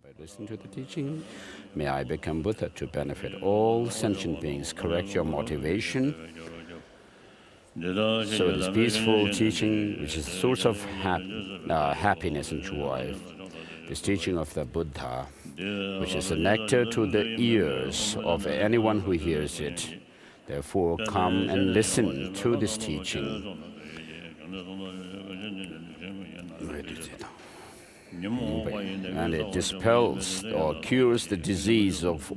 by listening to the teaching. May I become Buddha to benefit all sentient beings. Correct your motivation. So this peaceful teaching, which is the source of happiness and joy, this teaching of the Buddha, which is the nectar to the ears of anyone who hears it. Therefore, come and listen to this teaching. And it dispels or cures the disease of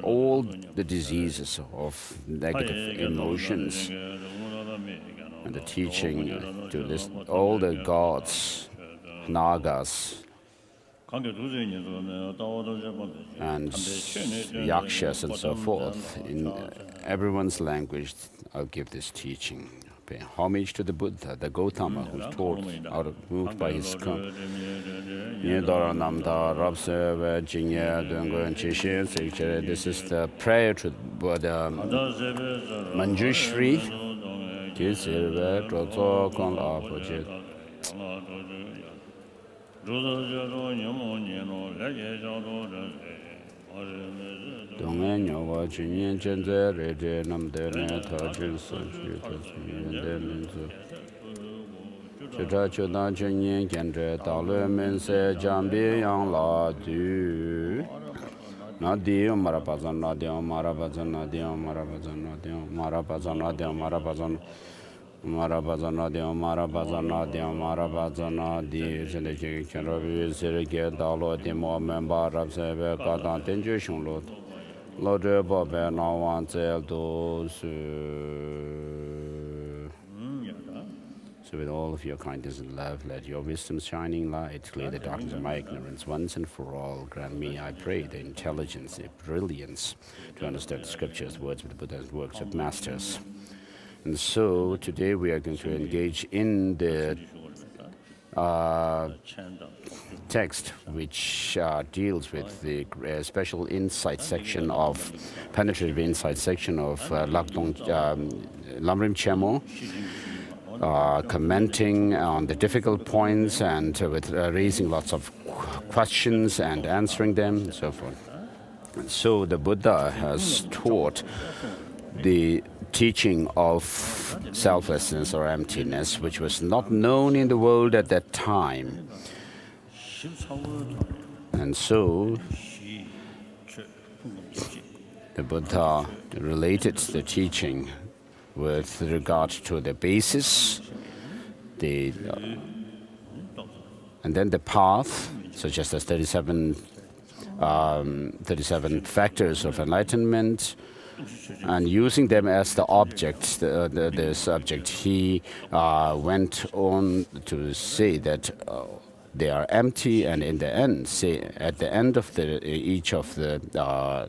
all the diseases of negative emotions. And the teaching to listen, all the gods, Nagas, and yakshas and so forth. In everyone's language, I'll give this teaching. Pay homage to the Buddha, the Gautama, who's taught moved by his This is the prayer to Buddha Manjushri. So with all of your kindness and love, let your wisdom's shining light clear the darkness of my ignorance once and for all. Grant me, I pray, the intelligence, the brilliance to understand the scriptures, words of the Buddha, and works of masters. And so today we are going to engage in the text which deals with the special insight section of, penetrative insight section of Lam Rim Chemo, commenting on the difficult points and with raising lots of questions and answering them and so forth. And so the Buddha has taught the teaching of selflessness or emptiness, which was not known in the world at that time. And so the Buddha related the teaching with regard to the basis, and then the path, such as the 37 factors of enlightenment, and using them as the object, the subject. He went on to say that they are empty, and in the end, at the end of each of the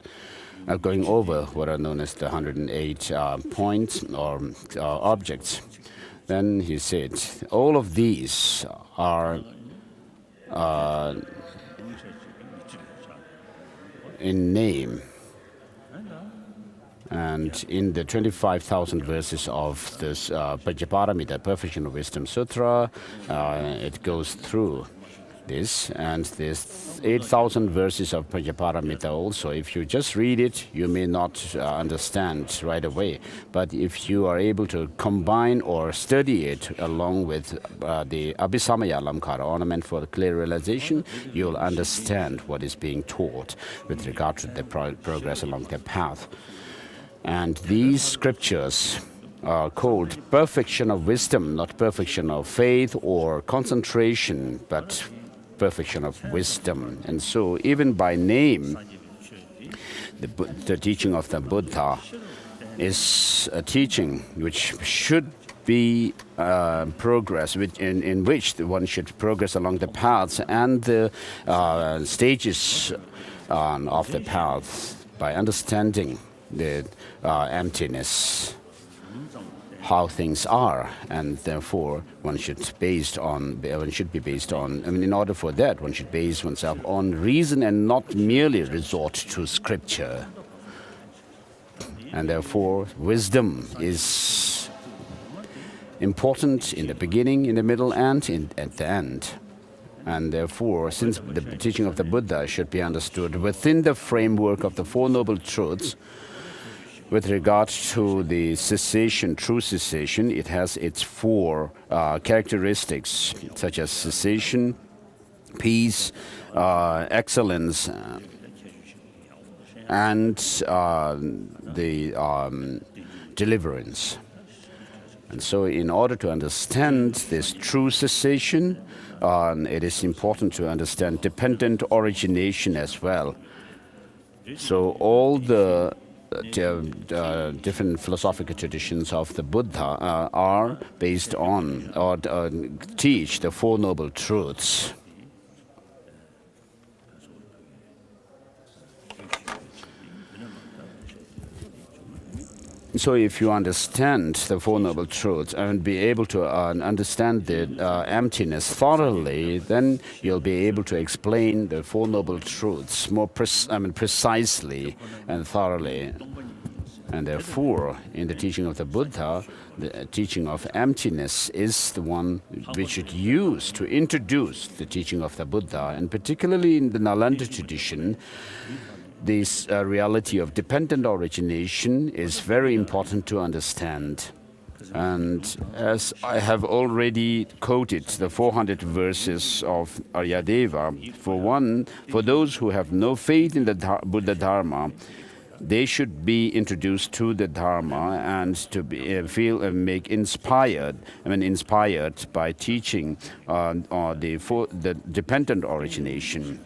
going over what are known as the 108 points or objects. Then he said, all of these are in name. And in the 25,000 verses of this Pajaparamita, Perfection of Wisdom Sutra, it goes through this, and there's 8,000 verses of Pajaparamita also. If you just read it, you may not understand right away. But if you are able to combine or study it along with the Abhisamaya Lamkara, ornament for the clear realization, you'll understand what is being taught with regard to the progress along the path. And these scriptures are called perfection of wisdom, not perfection of faith or concentration, but perfection of wisdom. And so even by name, the teaching of the Buddha is a teaching which should be progress, in which one should progress along the paths and the stages of the path by understanding the emptiness, how things are, and therefore one should be based on, in order for that, one should base oneself on reason and not merely resort to scripture. And therefore, wisdom is important in the beginning, in the middle, and at the end. And therefore, since the teaching of the Buddha should be understood within the framework of the Four Noble Truths, with regard to the cessation, true cessation, it has its four characteristics, such as cessation, peace, excellence, and the deliverance. And so in order to understand this true cessation, it is important to understand dependent origination as well. So all the different philosophical traditions of the Buddha are based on or teach the Four Noble Truths. So if you understand the Four Noble Truths and be able to understand the emptiness thoroughly, then you'll be able to explain the Four Noble Truths more precisely and thoroughly. And therefore, in the teaching of the Buddha, the teaching of emptiness is the one we should use to introduce the teaching of the Buddha. And particularly in the Nalanda tradition, this reality of dependent origination is very important to understand. And as I have already quoted the 400 verses of Aryadeva, for those who have no faith in the Buddha Dharma, they should be introduced to the Dharma and to make inspired by teaching the dependent origination.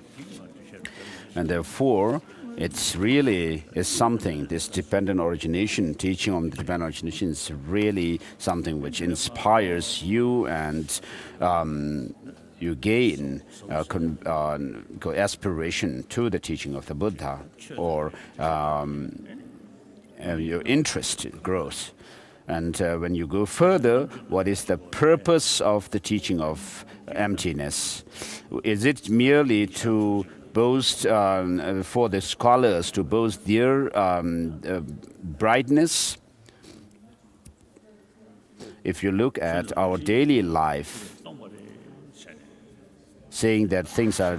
And therefore, it's really is something, this dependent origination, teaching on the dependent origination is really something which inspires you and you gain aspiration to the teaching of the Buddha, or your interest grows. And when you go further, what is the purpose of the teaching of emptiness? Is it merely to boast, for the scholars to boast their brightness? If you look at our daily life, saying that things are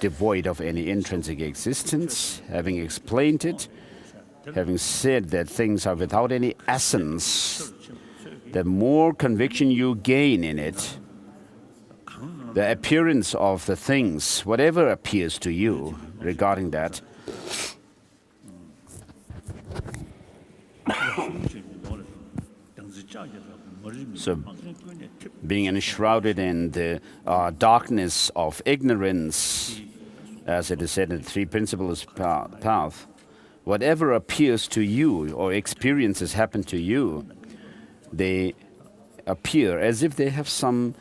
devoid of any intrinsic existence, having explained it, having said that things are without any essence, the more conviction you gain in it, the appearance of the things, whatever appears to you regarding that, so being enshrouded in the darkness of ignorance, as it is said in the Three Principles Path, whatever appears to you or experiences happen to you, they appear as if they have some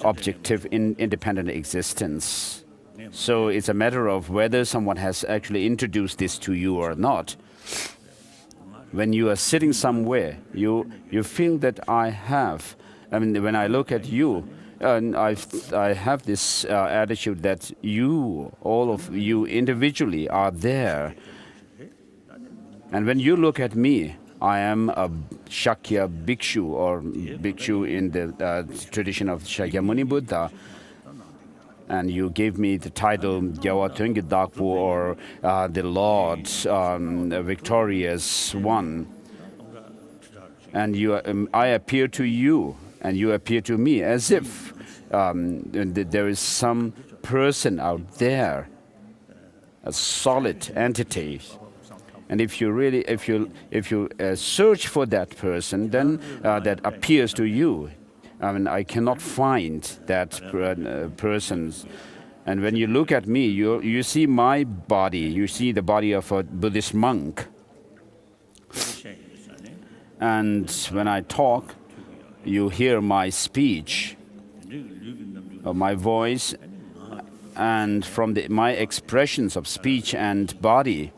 objective independent existence. So it's a matter of whether someone has actually introduced this to you or not. When you are sitting somewhere, you feel that when I look at you, and I have this attitude that you, all of you individually, are there. And when you look at me, I am a Shakya Bhikshu, or Bhikshu in the tradition of Shakyamuni Buddha. And you gave me the title Gyawa Tönge Dakpo, or the Lord, victorious one. And I appear to you, and you appear to me, as if there is some person out there, a solid entity. And if you search for that person, then that appears to you. I cannot find that person. And when you look at me, you see my body. You see the body of a Buddhist monk. And when I talk, you hear my speech, my voice, and from my expressions of speech and body,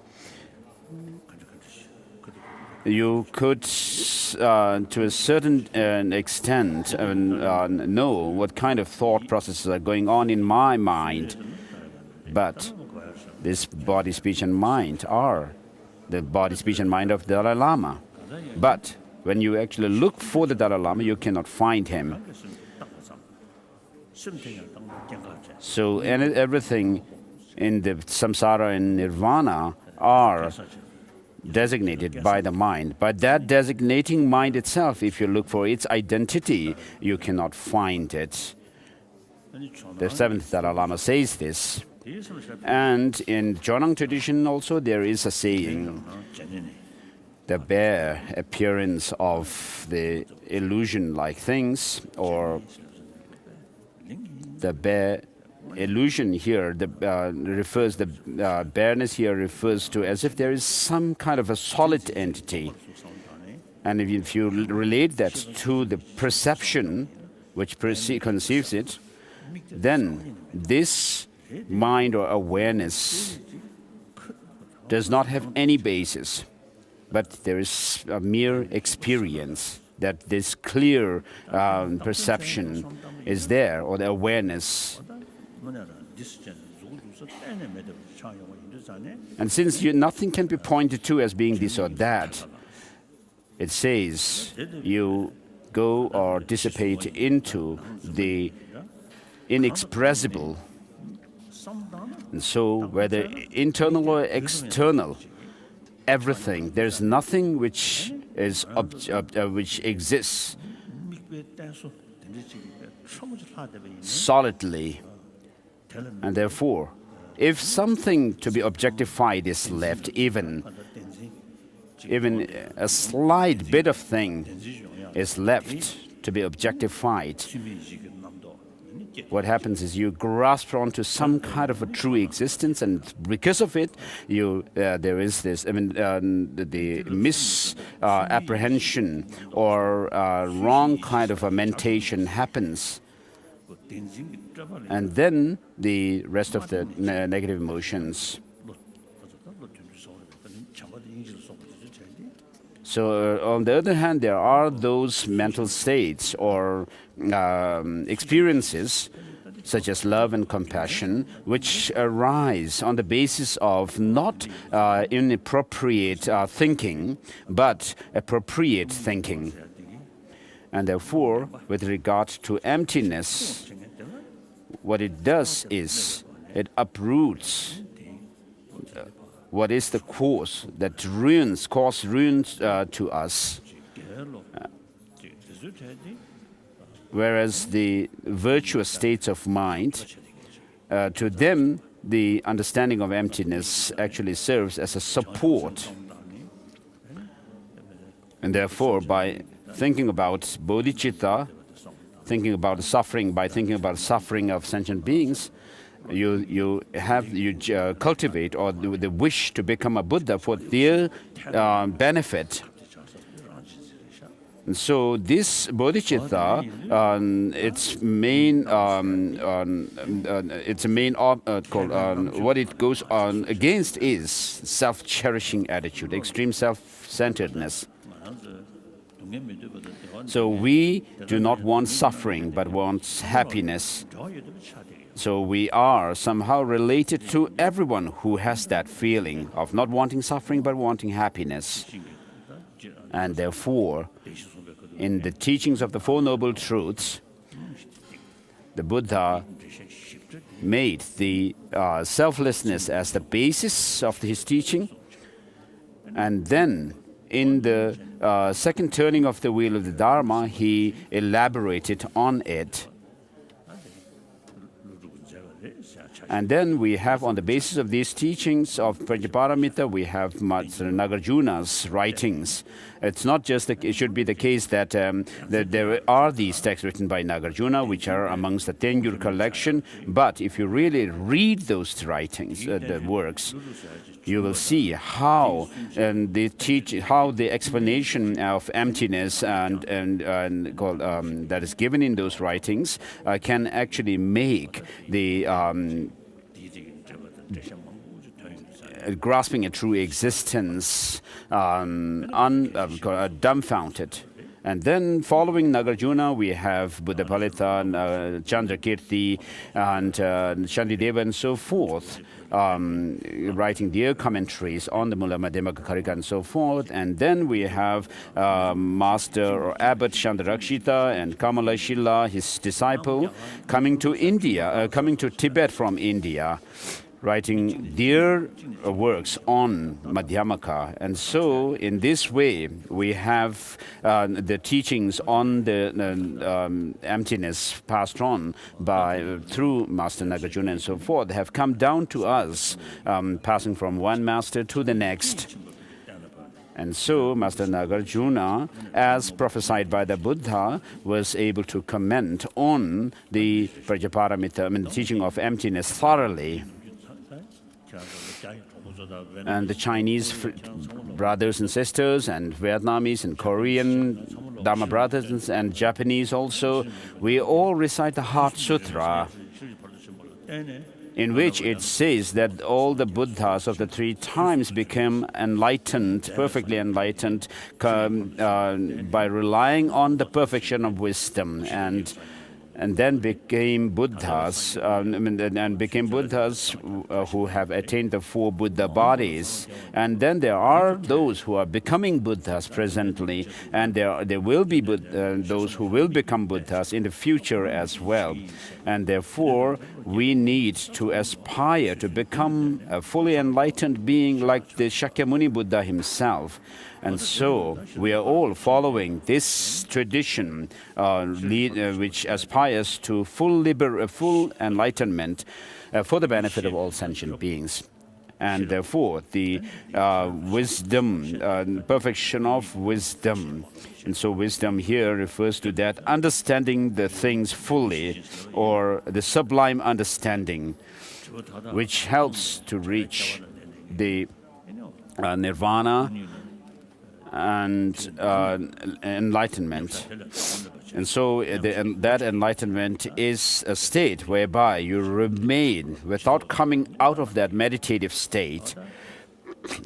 you could, to a certain extent, know what kind of thought processes are going on in my mind. But this body, speech, and mind are the body, speech, and mind of the Dalai Lama. But when you actually look for the Dalai Lama, you cannot find him. So everything in the samsara and nirvana are designated by the mind. But that designating mind itself, if you look for its identity, you cannot find it. The seventh Dalai Lama says this. And in Jonang tradition also there is a saying, the bare appearance of the illusion-like things, or the bare illusion here, the bareness here refers to as if there is some kind of a solid entity. And if you relate that to the perception which conceives it, then this mind or awareness does not have any basis, but there is a mere experience that this clear perception is there, or the awareness. And since nothing can be pointed to as being this or that, it says you go or dissipate into the inexpressible. And so, whether internal or external, everything, there's nothing which is which exists solidly. And therefore, if something to be objectified is left, even a slight bit of thing is left to be objectified, what happens is you grasp onto some kind of a true existence, and because of it, there is this, the misapprehension or wrong kind of a mentation happens. And then the rest of the negative emotions. So on the other hand, there are those mental states or experiences such as love and compassion, which arise on the basis of not inappropriate thinking, but appropriate thinking. And therefore, with regard to emptiness, what it does is it uproots what is the cause that cause ruins to us. Whereas the virtuous states of mind, to them, the understanding of emptiness actually serves as a support. And therefore, by thinking about bodhicitta, thinking about suffering, by thinking about suffering of sentient beings, you cultivate or the wish to become a Buddha for their benefit. And so this bodhicitta, what it goes on against is self-cherishing attitude, extreme self-centeredness. So we do not want suffering, but want happiness. So we are somehow related to everyone who has that feeling of not wanting suffering, but wanting happiness. And therefore, in the teachings of the Four Noble Truths, the Buddha made the selflessness as the basis of his teaching. And then, in the second turning of the wheel of the Dharma, he elaborated on it. And then we have, on the basis of these teachings of Prajnaparamita, we have Master Nagarjuna's writings. It's not just it should be the case that there are these texts written by Nagarjuna, which are amongst the Tengyur collection. But if you really read those writings, the works, you will see how they teach, how the explanation of emptiness and that is given in those writings can actually make the grasping a true existence dumbfounded. And then following Nagarjuna, we have Buddhapalita, Chandrakirti, and Shantideva, and so forth, writing their commentaries on the Mula Madhyamaka Karika and so forth. And then we have Master or Abbot Chandarakshita and Kamalashila, his disciple, coming to India, coming to Tibet from India, writing their works on Madhyamaka. And so in this way, we have the teachings on the emptiness passed on through Master Nagarjuna and so forth have come down to us, passing from one master to the next. And so Master Nagarjuna, as prophesied by the Buddha, was able to comment on the Prajaparamita, the teaching of emptiness thoroughly. And the Chinese brothers and sisters, and Vietnamese and Korean Dharma brothers and Japanese also, we all recite the Heart Sutra, in which it says that all the Buddhas of the three times became enlightened, perfectly enlightened, by relying on the perfection of wisdom, and then became Buddhas, who have attained the 4 Buddha bodies. And then there are those who are becoming Buddhas presently, and there will be those who will become Buddhas in the future as well. And therefore, we need to aspire to become a fully enlightened being like the Shakyamuni Buddha himself. And so we are all following this tradition which aspires to full enlightenment for the benefit of all sentient beings. And therefore, the wisdom, perfection of wisdom. And so wisdom here refers to that understanding the things fully, or the sublime understanding, which helps to reach the nirvana and enlightenment. And so that enlightenment is a state whereby you remain without coming out of that meditative state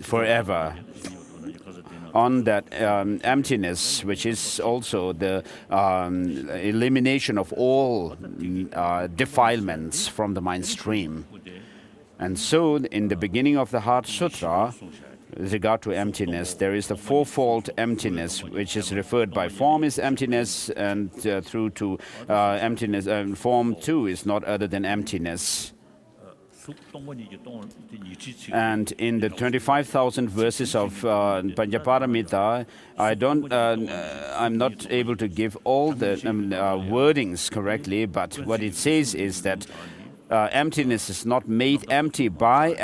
forever on that emptiness, which is also the elimination of all defilements from the mind stream. And so in the beginning of the Heart Sutra, with regard to emptiness, there is the fourfold emptiness, which is referred by form is emptiness, and through to emptiness. Form too is not other than emptiness. And in the 25,000 verses of Panchaparamita, I'm not able to give all the wordings correctly, but what it says is that emptiness is not made empty by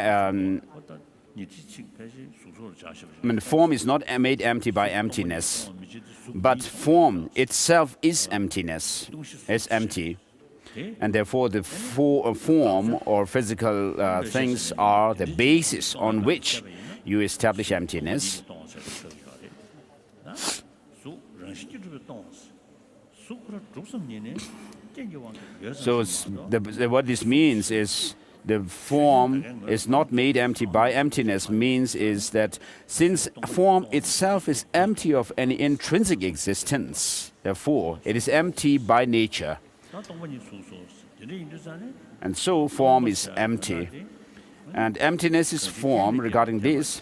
form is not made empty by emptiness, but form itself is emptiness, is empty. And therefore the form or physical things are the basis on which you establish emptiness. So what this means is the form is not made empty by emptiness, means is that since form itself is empty of any intrinsic existence, therefore it is empty by nature. And so form is empty. And emptiness is form. Regarding this,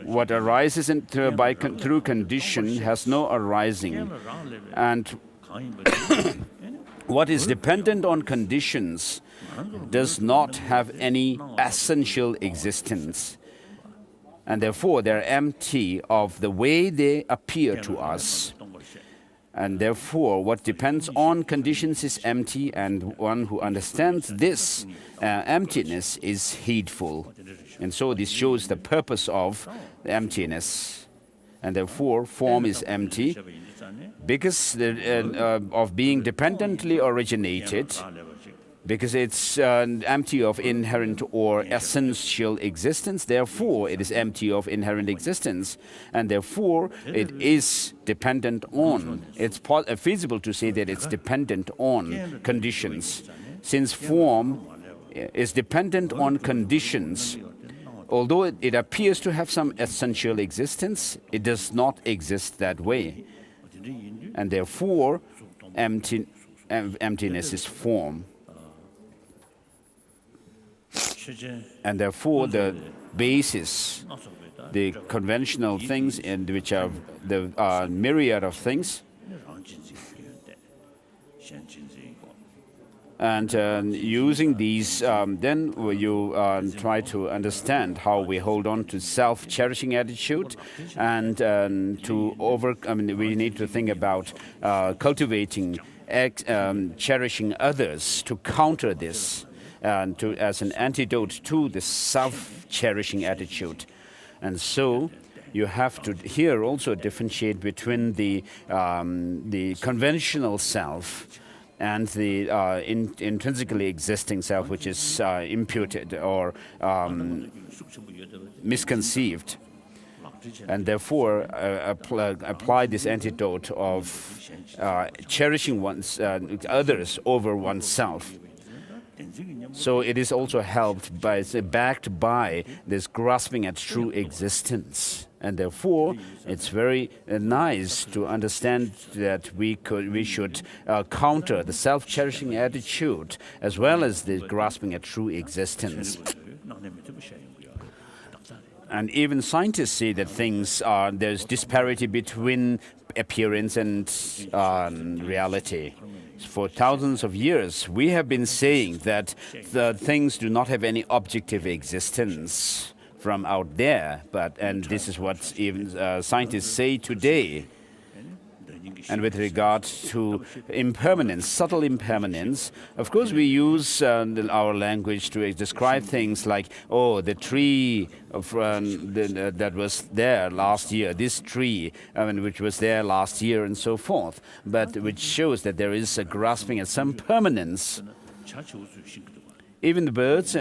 what arises through condition has no arising. And what is dependent on conditions does not have any essential existence. And therefore, they're empty of the way they appear to us. And therefore, what depends on conditions is empty, and one who understands this emptiness is heedful. And so this shows the purpose of the emptiness. And therefore, form is empty because of being dependently originated, because it's empty of inherent or essential existence. Therefore, it is empty of inherent existence, and therefore it is dependent on. It's feasible to say that it's dependent on conditions. Since form is dependent on conditions, although it appears to have some essential existence, it does not exist that way. and therefore emptiness is form. And therefore the basis, the conventional things, and which are the myriad of things, and using these, then you try to understand how we hold on to self-cherishing attitude, and we need to think about cultivating, cherishing others to counter this, and as an antidote to the self-cherishing attitude. And so you have to here also differentiate between the conventional self and the intrinsically existing self, which is imputed or misconceived. And therefore apply this antidote of cherishing others over oneself. So it is also helped by, backed by this grasping at true existence. And therefore, it's very nice to understand that we should counter the self-cherishing attitude as well as the grasping at true existence. And even scientists say that there's disparity between appearance and reality. For thousands of years, we have been saying that the things do not have any objective existence from out there, and this is what even scientists say today. And with regard to impermanence, subtle impermanence, of course we use our language to describe things like, oh, the tree that was there last year, this tree which was there last year, and so forth, but which shows that there is a grasping at some permanence. Even the birds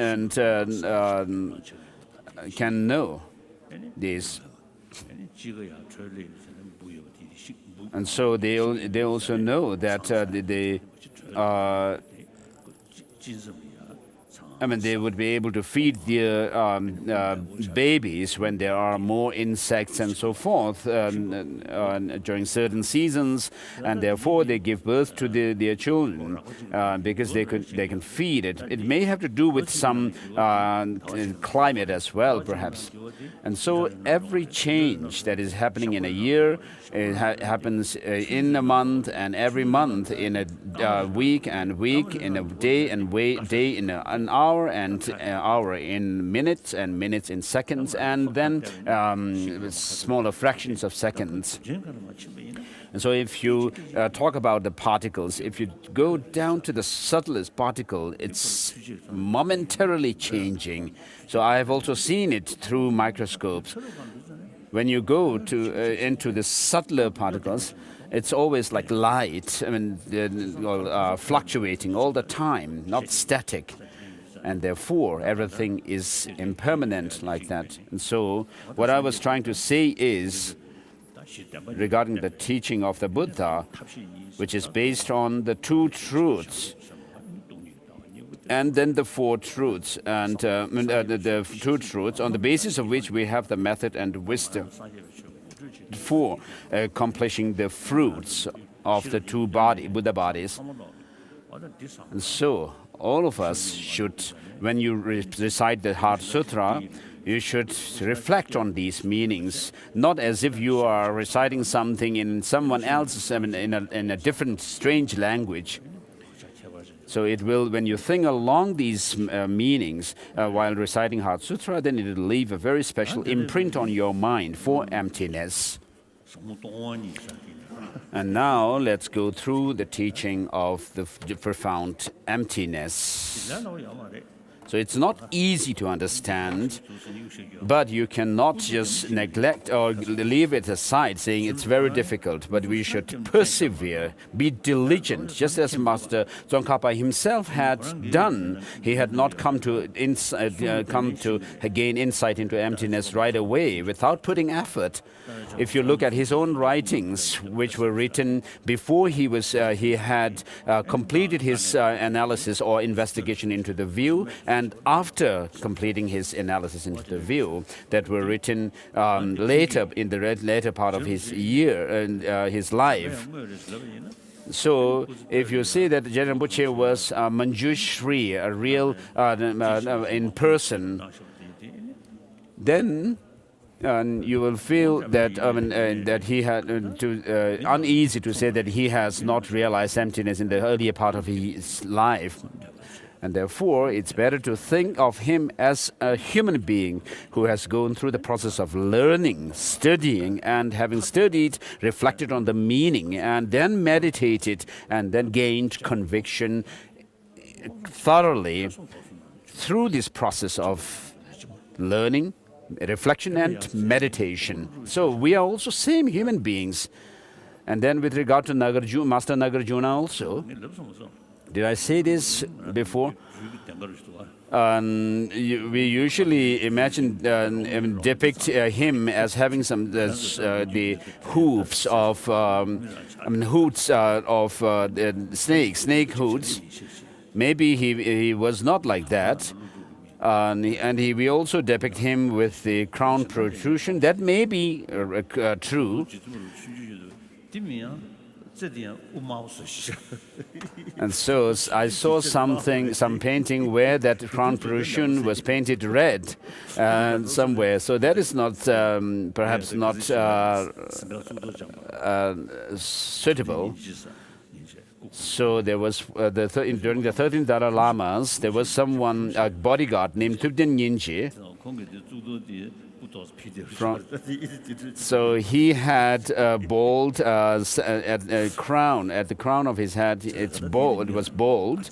can know this. And so they also know that they would be able to feed their babies when there are more insects and so forth during certain seasons, and therefore they give birth to their children because they can feed it. It may have to do with some climate as well, perhaps. And so every change that is happening in a year, it happens in a month, and every month in a week, in a day, and day in an hour, and hour in minutes, and minutes in seconds, and then smaller fractions of seconds. And so if you talk about the particles, if you go down to the subtlest particle, it's momentarily changing. So I have also seen it through microscopes. When you go into the subtler particles, it's always like light, fluctuating all the time, not static. And therefore, everything is impermanent like that. And so what I was trying to say is, regarding the teaching of the Buddha, which is based on the two truths, and then the four truths, and the two truths, on the basis of which we have the method and wisdom for accomplishing the fruits of the two Buddha bodies. And so, all of us should, when you recite the Heart Sutra, you should reflect on these meanings, not as if you are reciting something in someone else's, in a different, strange language. So it will, when you think along these meanings while reciting Heart Sutra, then it will leave a very special imprint on your mind for emptiness. And now let's go through the teaching of the profound emptiness. So it's not easy to understand, but you cannot just neglect or leave it aside, saying it's very difficult, but we should persevere, be diligent, just as Master Tsongkhapa himself had done. He had not come to gain insight into emptiness right away without putting effort. If you look at his own writings, which were written before he had completed his analysis or investigation into the view, And after completing his analysis into the view that were written later in the later part of his his life. So, if you see that Ajahn Rinpoche was Manjushri, a real in person, then you will feel that that he had uneasy to say that he has not realized emptiness in the earlier part of his life. And therefore, it's better to think of him as a human being who has gone through the process of learning, studying, and having studied, reflected on the meaning, and then meditated, and then gained conviction thoroughly through this process of learning, reflection, and meditation. So we are also same human beings. And then with regard to Master Nagarjuna also, did I say this before? We usually imagine depict him as having some the hoofs of hoots of snake hoots. Maybe he was not like that. We also depict him with the crown protrusion. That may be true. And so I saw some painting where that crown protrusion was painted red somewhere. So that is not perhaps not suitable. So there was during the 13th Dalai Lamas, there was someone, a bodyguard named Tibetan Nyingje. So he had a bald crown at the crown of his head. It was bald.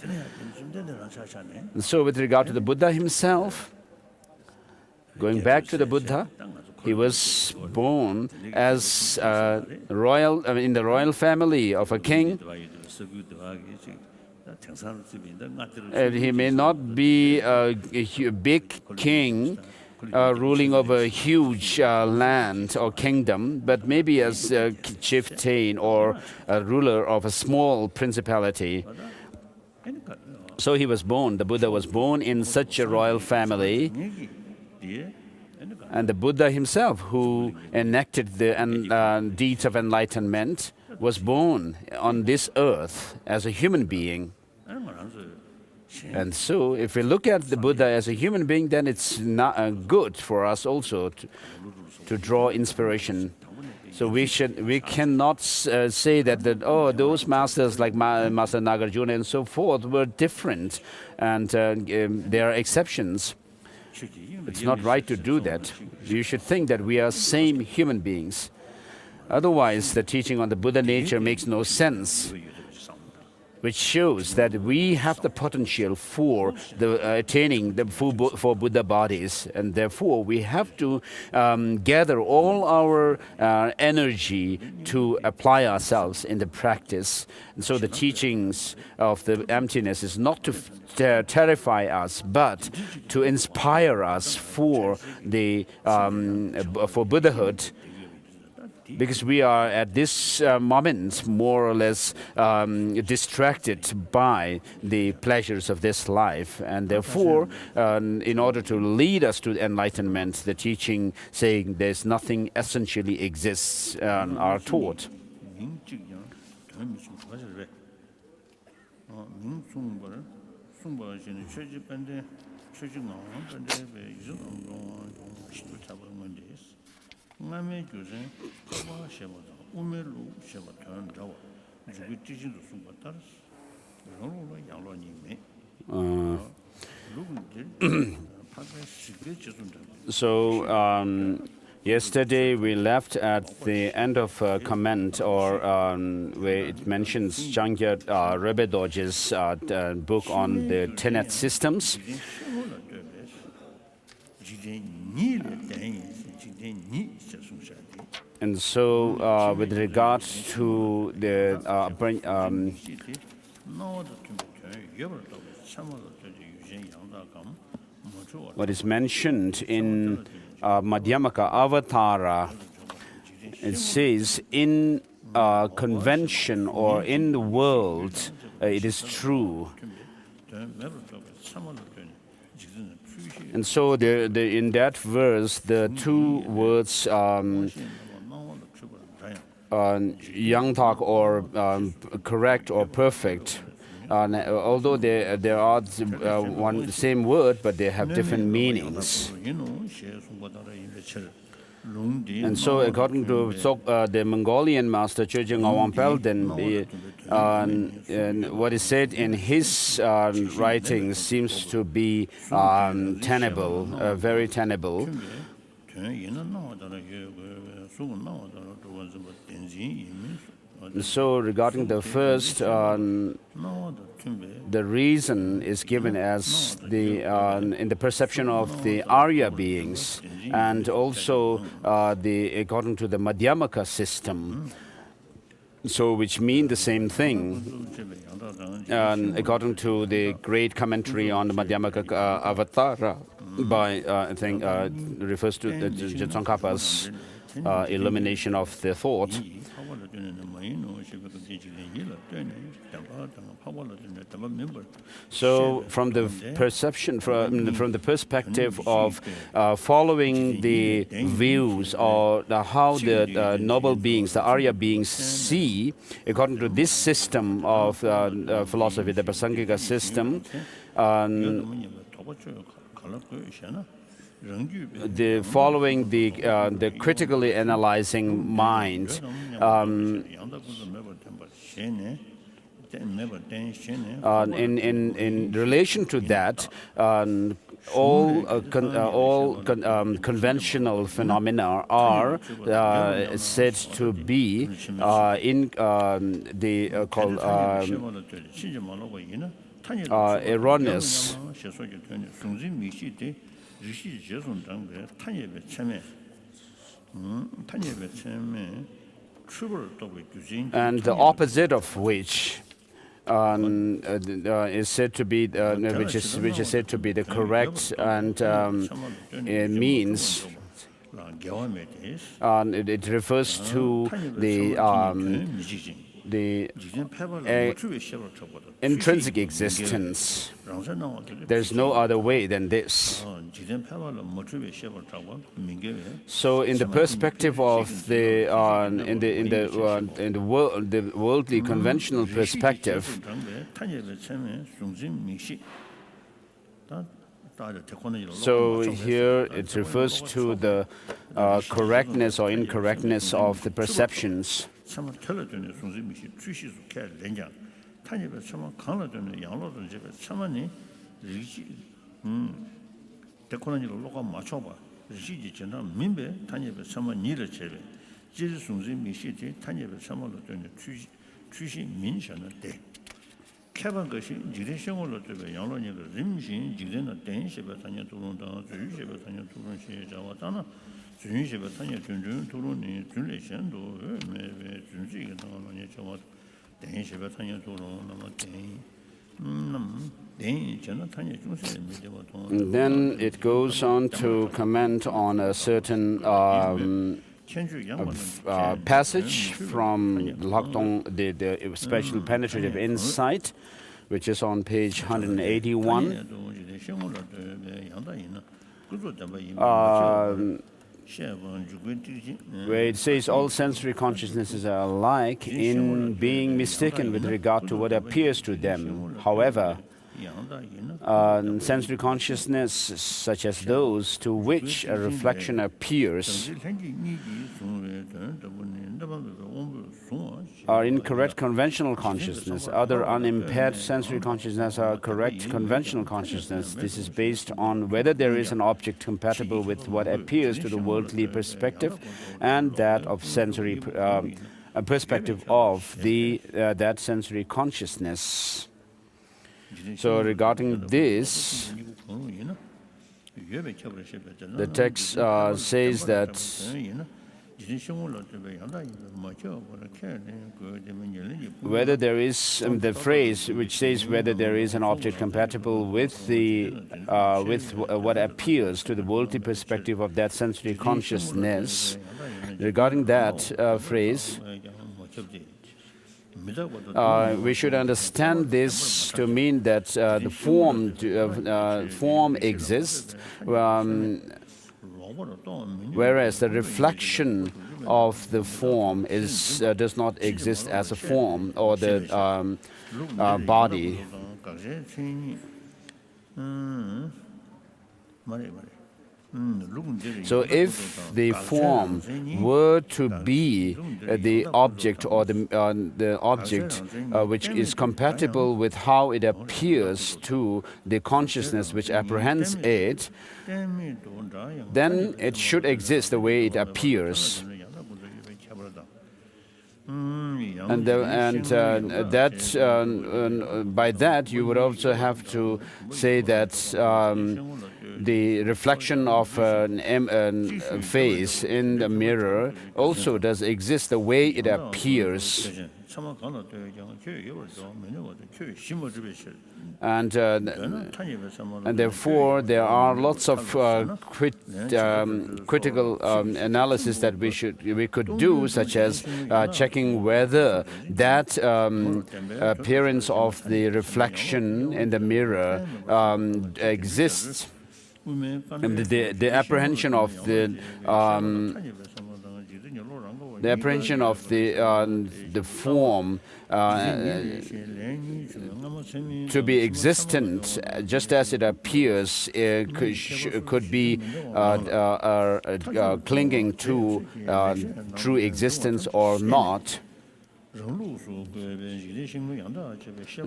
So with regard to the Buddha himself, going back to the Buddha, he was born as royal in the royal family of a king. He may not be a big king ruling over a huge land or kingdom, but maybe as a chieftain or a ruler of a small principality. So he was born, the Buddha was born in such a royal family. And the Buddha himself, who enacted the deeds of enlightenment, was born on this earth as a human being. And so, if we look at the Buddha as a human being, then it's not good for us also to draw inspiration. So we cannot say that those masters like Master Nagarjuna and so forth were different, and there are exceptions. It's not right to do that. You should think that we are same human beings. Otherwise, the teaching on the Buddha nature makes no sense, which shows that we have the potential for attaining the for Buddha bodies, and therefore we have to gather all our energy to apply ourselves in the practice. And so the teachings of the emptiness is not to terrify us, but to inspire us for the for Buddhahood. Because we are at this moment more or less distracted by the pleasures of this life, and therefore in order to lead us to enlightenment, the teaching saying there's nothing essentially exists are taught. So yesterday we left at the end of a comment, or where it mentions Changyat Rebbe Dorje's book on the tenet systems. And so, with regard to the what is mentioned in Madhyamaka Avatara, it says, in convention or in the world, it is true. And so in that verse, the two words yangtak or correct or perfect, although there are one same word, but they have different meanings. And so, according to the Mongolian master Chögyeng Ngawang Pelden, what is said in his writings seems to be tenable, very tenable. So, regarding the first, the reason is given as in the perception of the Arya beings, and also according to the Madhyamaka system, so which mean the same thing. According to the great commentary on the Madhyamaka Avatara, by I think refers to the Tsongkhapa's illumination of the thought. So, from the perception, from the perspective of following the views or how the noble beings, the Arya beings, see, according to this system of philosophy, the Prasangika system, the following the critically analyzing mind, in relation to that, all conventional phenomena are said to be called erroneous. And the opposite of which is said to be which is said to be the correct, and it means it refers to the intrinsic existence. There's no other way than this. So, in the perspective of the worldly conventional perspective, so here it refers to the correctness or incorrectness of the perceptions. And then it goes on to comment on a certain passage from Lakdong, the special penetrative insight, which is on page 181. Where it says all sensory consciousnesses are alike in being mistaken with regard to what appears to them. However, sensory consciousness, such as those to which a reflection appears, are incorrect conventional consciousness. Other unimpaired sensory consciousness are correct conventional consciousness. This is based on whether there is an object compatible with what appears to the worldly perspective, and that of sensory perspective of that sensory consciousness. So, regarding this, the text says that whether there is the phrase which says whether there is an object compatible with what appears to the worldly perspective of that sensory consciousness. Regarding that phrase, we should understand this to mean that the form exists, whereas the reflection of the form does not exist as a form or the body. So if the form were to be the object or the object which is compatible with how it appears to the consciousness which apprehends it, then it should exist the way it appears. And by that you would also have to say that the reflection of a face in the mirror also does exist the way it appears. And therefore, there are lots of critical analysis that we could do, such as checking whether that appearance of the reflection in the mirror exists. And the apprehension of the form to be existent, just as it appears, could be clinging to true existence or not. And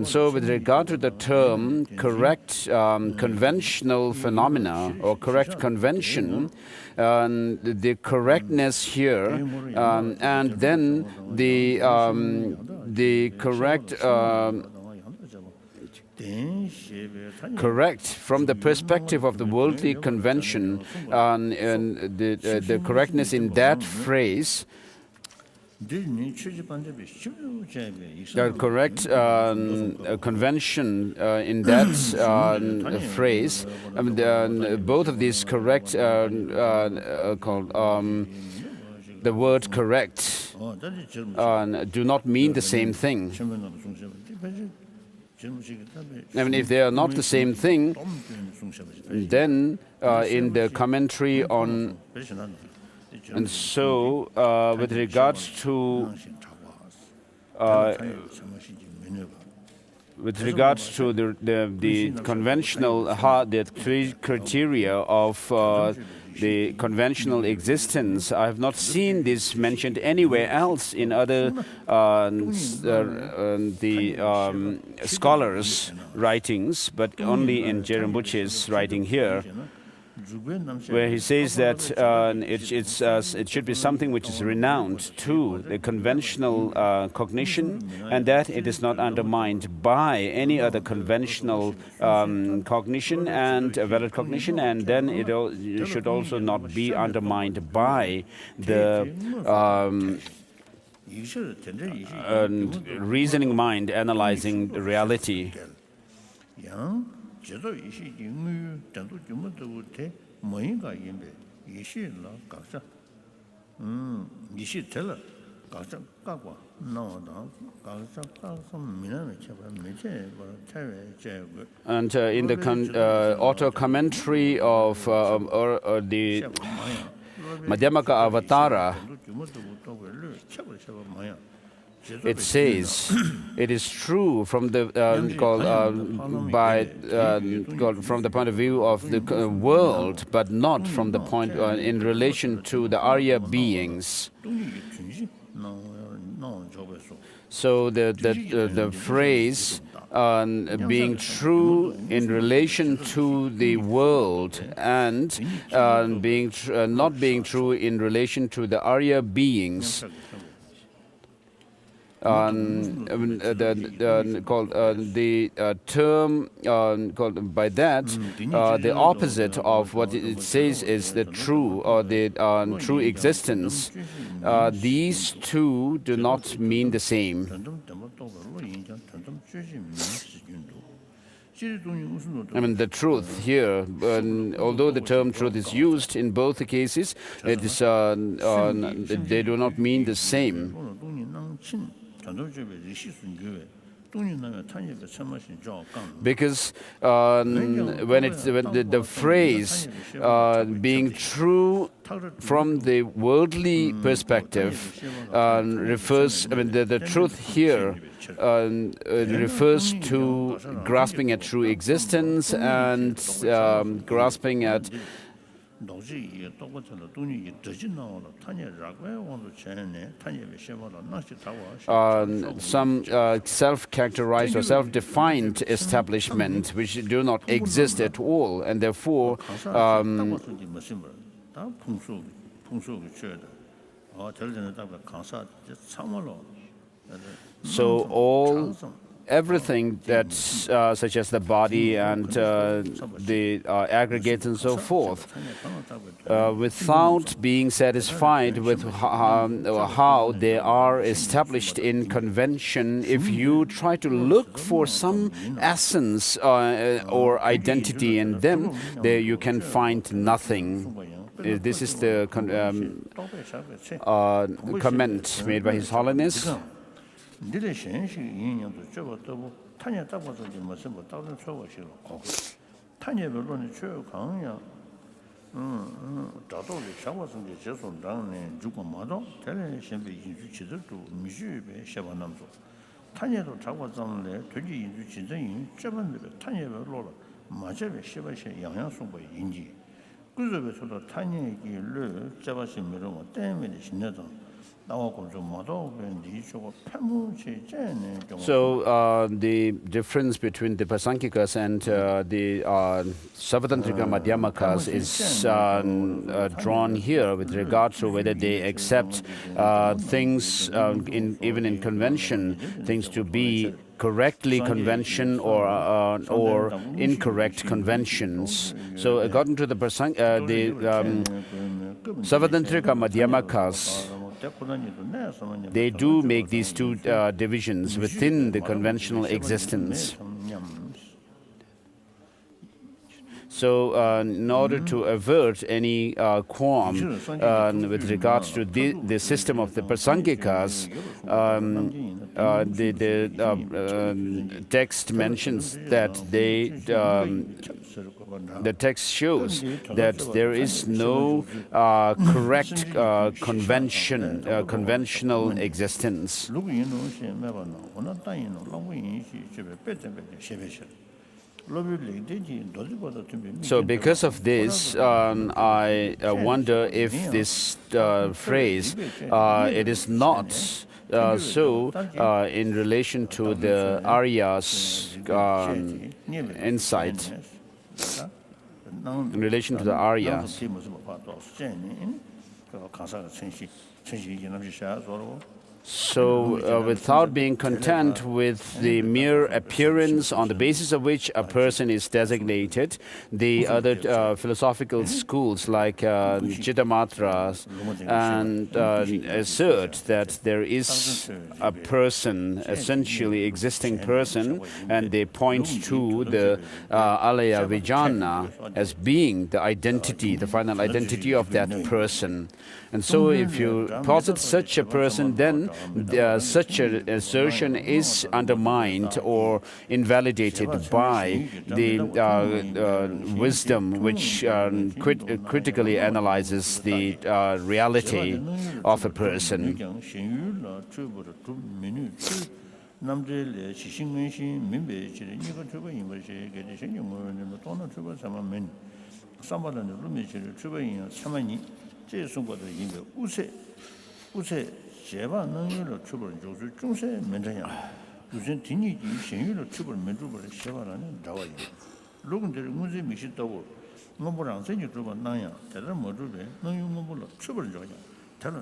so with regard to the term correct conventional phenomena or correct convention, the correctness here and then the correct from the perspective of the worldly convention, and the correctness in that phrase, the correct convention in that phrase, both of these correct called the word correct do not mean the same thing. I mean, if they are not the same thing, then in the commentary on... And so, with regards to the conventional, the three criteria of the conventional existence, I have not seen this mentioned anywhere else in other scholars' writings, but only in Rinpoche's writing here, where he says that it should be something which is renowned to the conventional cognition, and that it is not undermined by any other conventional cognition and valid cognition, and then it should also not be undermined by the reasoning mind analyzing reality. And in the auto commentary of the Madhyamaka Avatara, it says it is true from the from the point of view of the world, but not from the point in relation to the Arya beings. So the phrase being true in relation to the world and not being true in relation to the Arya beings. The term called by that, the opposite of what it says is the true or the true existence. These two do not mean the same. I mean, the truth here, although the term truth is used in both the cases, it is, they do not mean the same. Because when the phrase being true from the worldly perspective refers, I mean, the truth here refers to grasping at true existence and grasping at some self-characterized or self-defined establishment which do not exist at all, and therefore so everything that's such as the body and the aggregates and so forth, without being satisfied with how they are established in convention, if you try to look for some essence or identity in them, there you can find nothing. This is the comment made by His Holiness. So the difference between the Pasankikas and the Savatantrika Madhyamakas is drawn here with regard to whether they accept things, even in convention, things to be correctly convention or incorrect conventions. So according to the Savatantrika Madhyamakas, they do make these two divisions within the conventional existence. So in order to avert any qualm with regards to the system of the Prasangikas, the text mentions that the text shows that there is no correct conventional existence. So because of this, I wonder if this phrase, it is not so in relation to the Arya's insight, in relation to the Aryas. So without being content with the mere appearance on the basis of which a person is designated, the other philosophical schools like Chittamatra and assert that there is a person, essentially existing person, and they point to the Alaya Vijnana as being the identity, the final identity of that person. And so if you posit such a person, then such an assertion is undermined or invalidated by the wisdom which critically analyzes the reality of a person.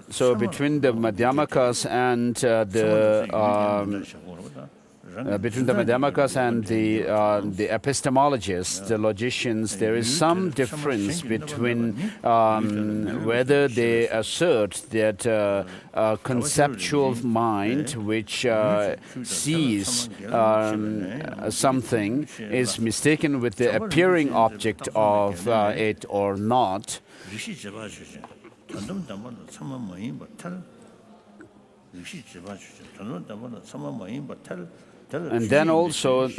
So between the Madhyamakas and the epistemologists, the logicians, there is some difference between whether they assert that a conceptual mind which sees something is mistaken with the appearing object of it or not. And then also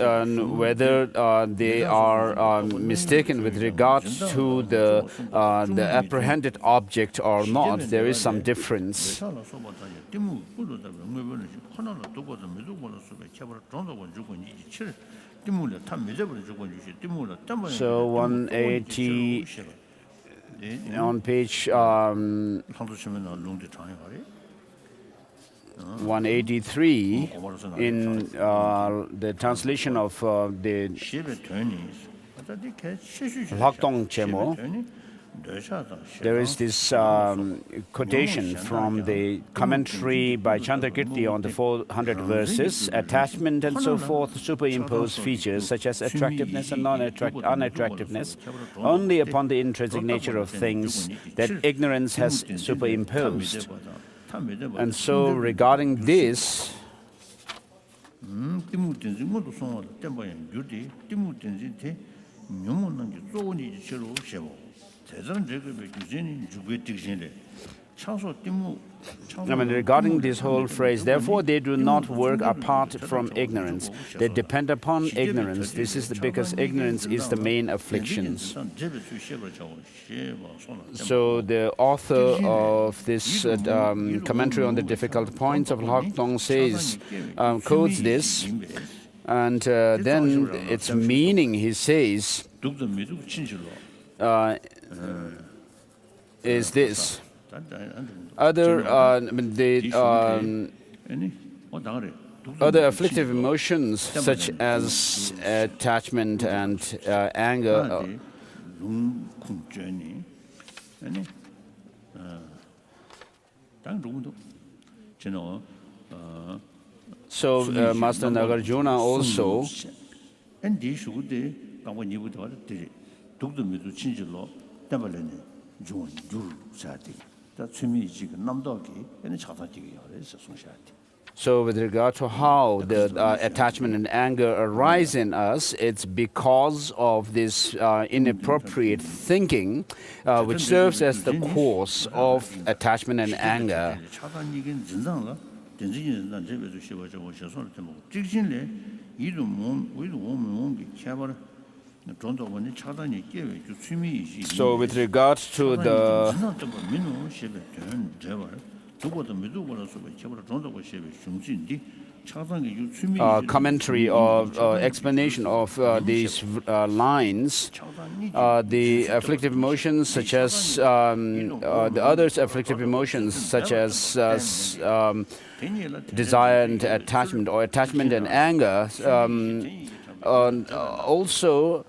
whether they are mistaken with regards to the apprehended object or not, there is some difference. So 180 on page 183 in the translation of the Lakdong Chemo, there is this quotation from the commentary by Chandrakirti on the 400 verses. Attachment and so forth superimpose features such as attractiveness and unattractiveness only upon the intrinsic nature of things that ignorance has superimposed. And so regarding this, regarding this whole phrase, therefore they do not work apart from ignorance. They depend upon ignorance. This is because ignorance is the main affliction. So the author of this commentary on the difficult points of Lakdong says, quotes this, and then its meaning, he says, is this. Other afflictive emotions such as attachment and anger so Master Nagarjuna also so with regard to how the attachment and anger arise in us, it's because of this inappropriate thinking which serves as the cause of attachment and anger. So with regard to the commentary or explanation of these lines, the afflictive emotions such as the others afflictive emotions such as desire and attachment or attachment and anger also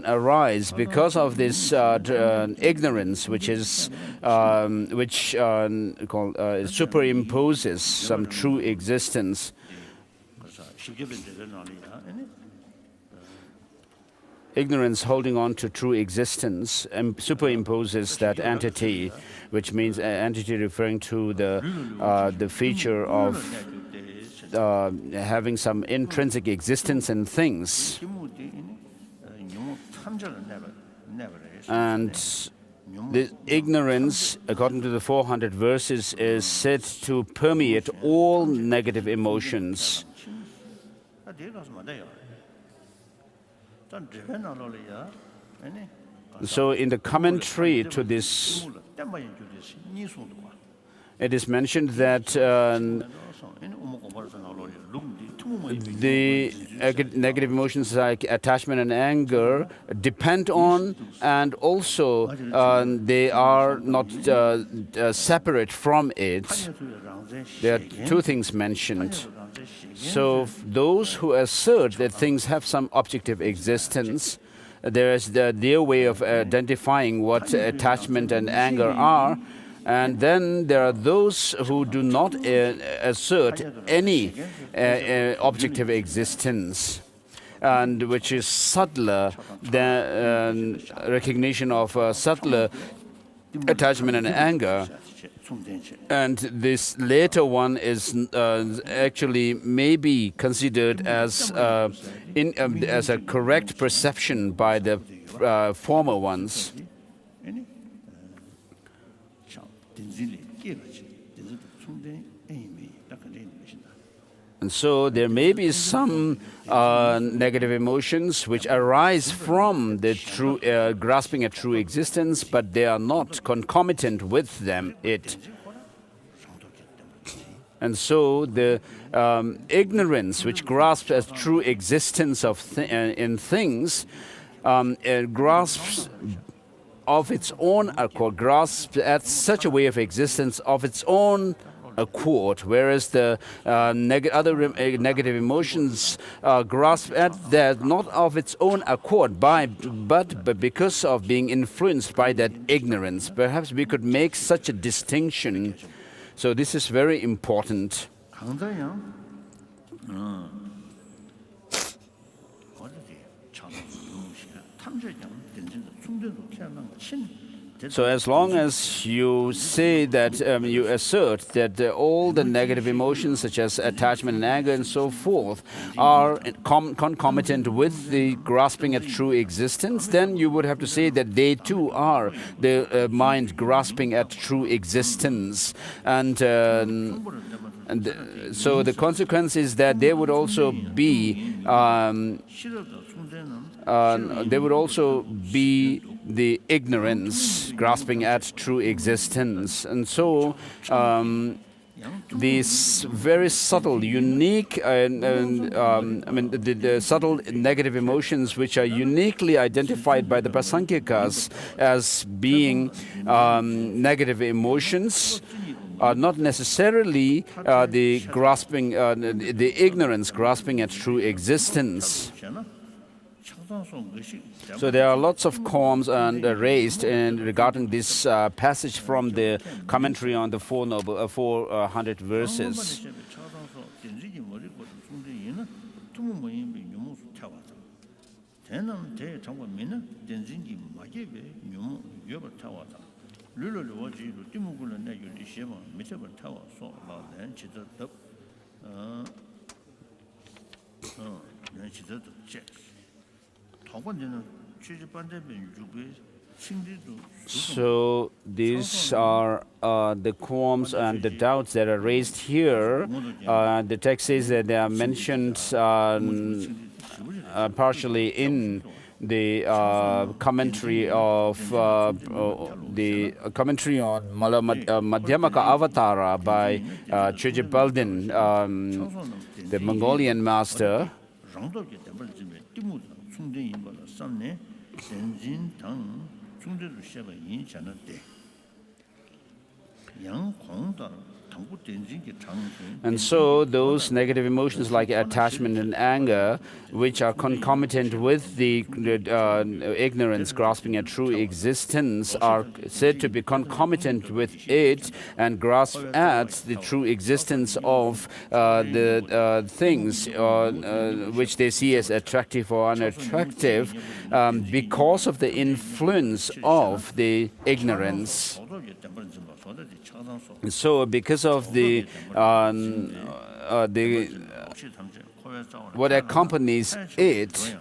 arise because of this ignorance, which is superimposes some true existence. Ignorance holding on to true existence superimposes that entity, which means an entity referring to the feature of having some intrinsic existence in things. And the ignorance, according to the 400 verses, is said to permeate all negative emotions. So in the commentary to this, it is mentioned that the negative emotions like attachment and anger depend on, and also they are not separate from it. There are two things mentioned. So those who assert that things have some objective existence, there is their way of identifying what attachment and anger are. And then there are those who do not assert any objective existence, and which is subtler than recognition of subtler attachment and anger. And this later one is actually maybe considered as as a correct perception by the former ones. And so there may be some negative emotions which arise from the true grasping at true existence, but they are not concomitant with them. And so the ignorance which grasps at true existence of in things grasps of its own accord, grasps at such a way of existence of its own accord, whereas the other negative emotions grasp at that not of its own accord, but because of being influenced by that ignorance. Perhaps we could make such a distinction. So this is very important. So as long as you say that, you assert that all the negative emotions such as attachment and anger and so forth are concomitant with the grasping at true existence, then you would have to say that they too are the mind grasping at true existence. And so the consequence is that they would also be the ignorance grasping at true existence. And so these very subtle, unique, the subtle negative emotions which are uniquely identified by the Prasangikas as being negative emotions are not necessarily the grasping, the ignorance grasping at true existence. So there are lots of poems raised regarding this passage from the commentary on the 400 verses. So these are the qualms and the doubts that are raised here. The text says that they are mentioned partially in the commentary of the commentary on Madhyamaka Avatara by Chögyam Baldin, the Mongolian master. And so those negative emotions like attachment and anger, which are concomitant with the ignorance grasping at true existence, are said to be concomitant with it and grasp at the true existence of the things which they see as attractive or unattractive because of the influence of the ignorance. So because of the what accompanies it,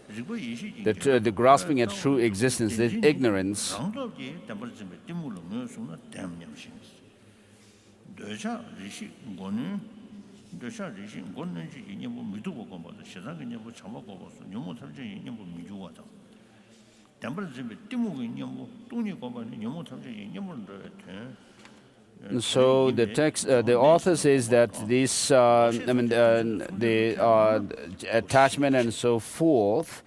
the grasping at true existence, the ignorance, so the text, the author says that this, the attachment and so forth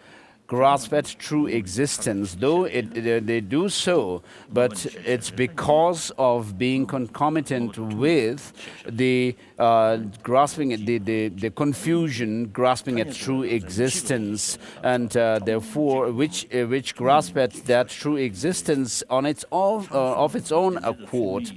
grasp at true existence, though they do so, but it's because of being concomitant with the grasping at the confusion, grasping at true existence, and therefore which grasp at that true existence on its own of its own accord.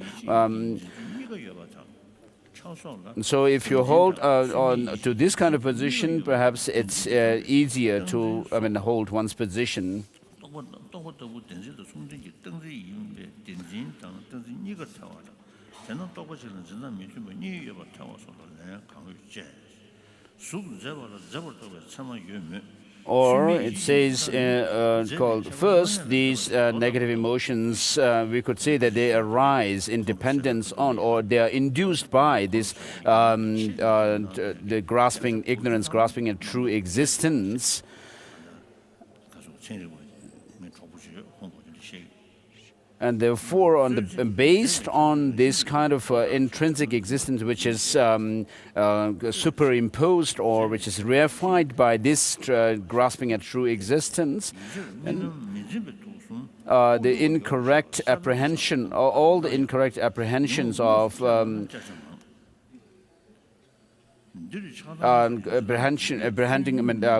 So if you hold on to this kind of position, perhaps it's easier to hold one's position. Or it says, called first, these negative emotions, we could say that they arise in dependence on, or they are induced by this, the grasping, ignorance, grasping at true existence. And therefore, based on this kind of intrinsic existence, which is superimposed or which is reified by this grasping at true existence, and, the incorrect apprehension, all the incorrect apprehensions of apprehending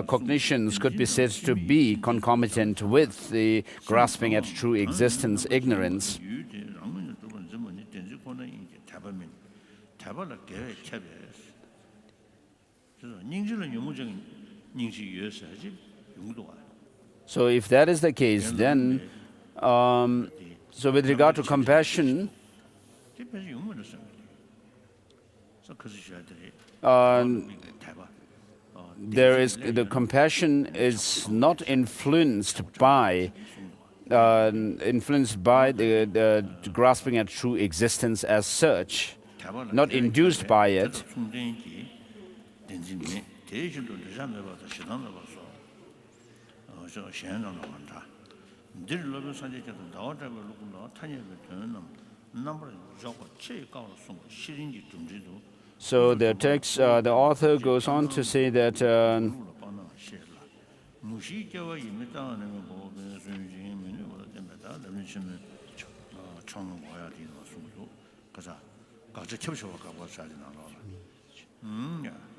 cognitions could be said to be concomitant with the grasping at true existence, ignorance. So if that is the case, then, so with regard to compassion, the compassion is not influenced by the grasping at true existence as such, not induced by it. So the text, the author goes on to say that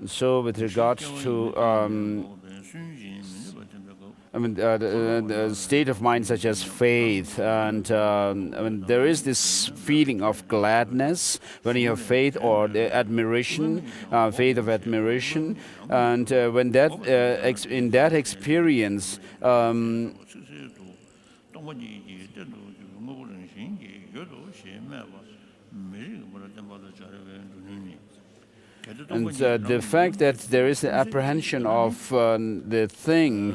so with regard to the state of mind such as faith, and there is this feeling of gladness when you have faith, or the admiration, faith of admiration, and when that in that experience, and the fact that there is the apprehension of the thing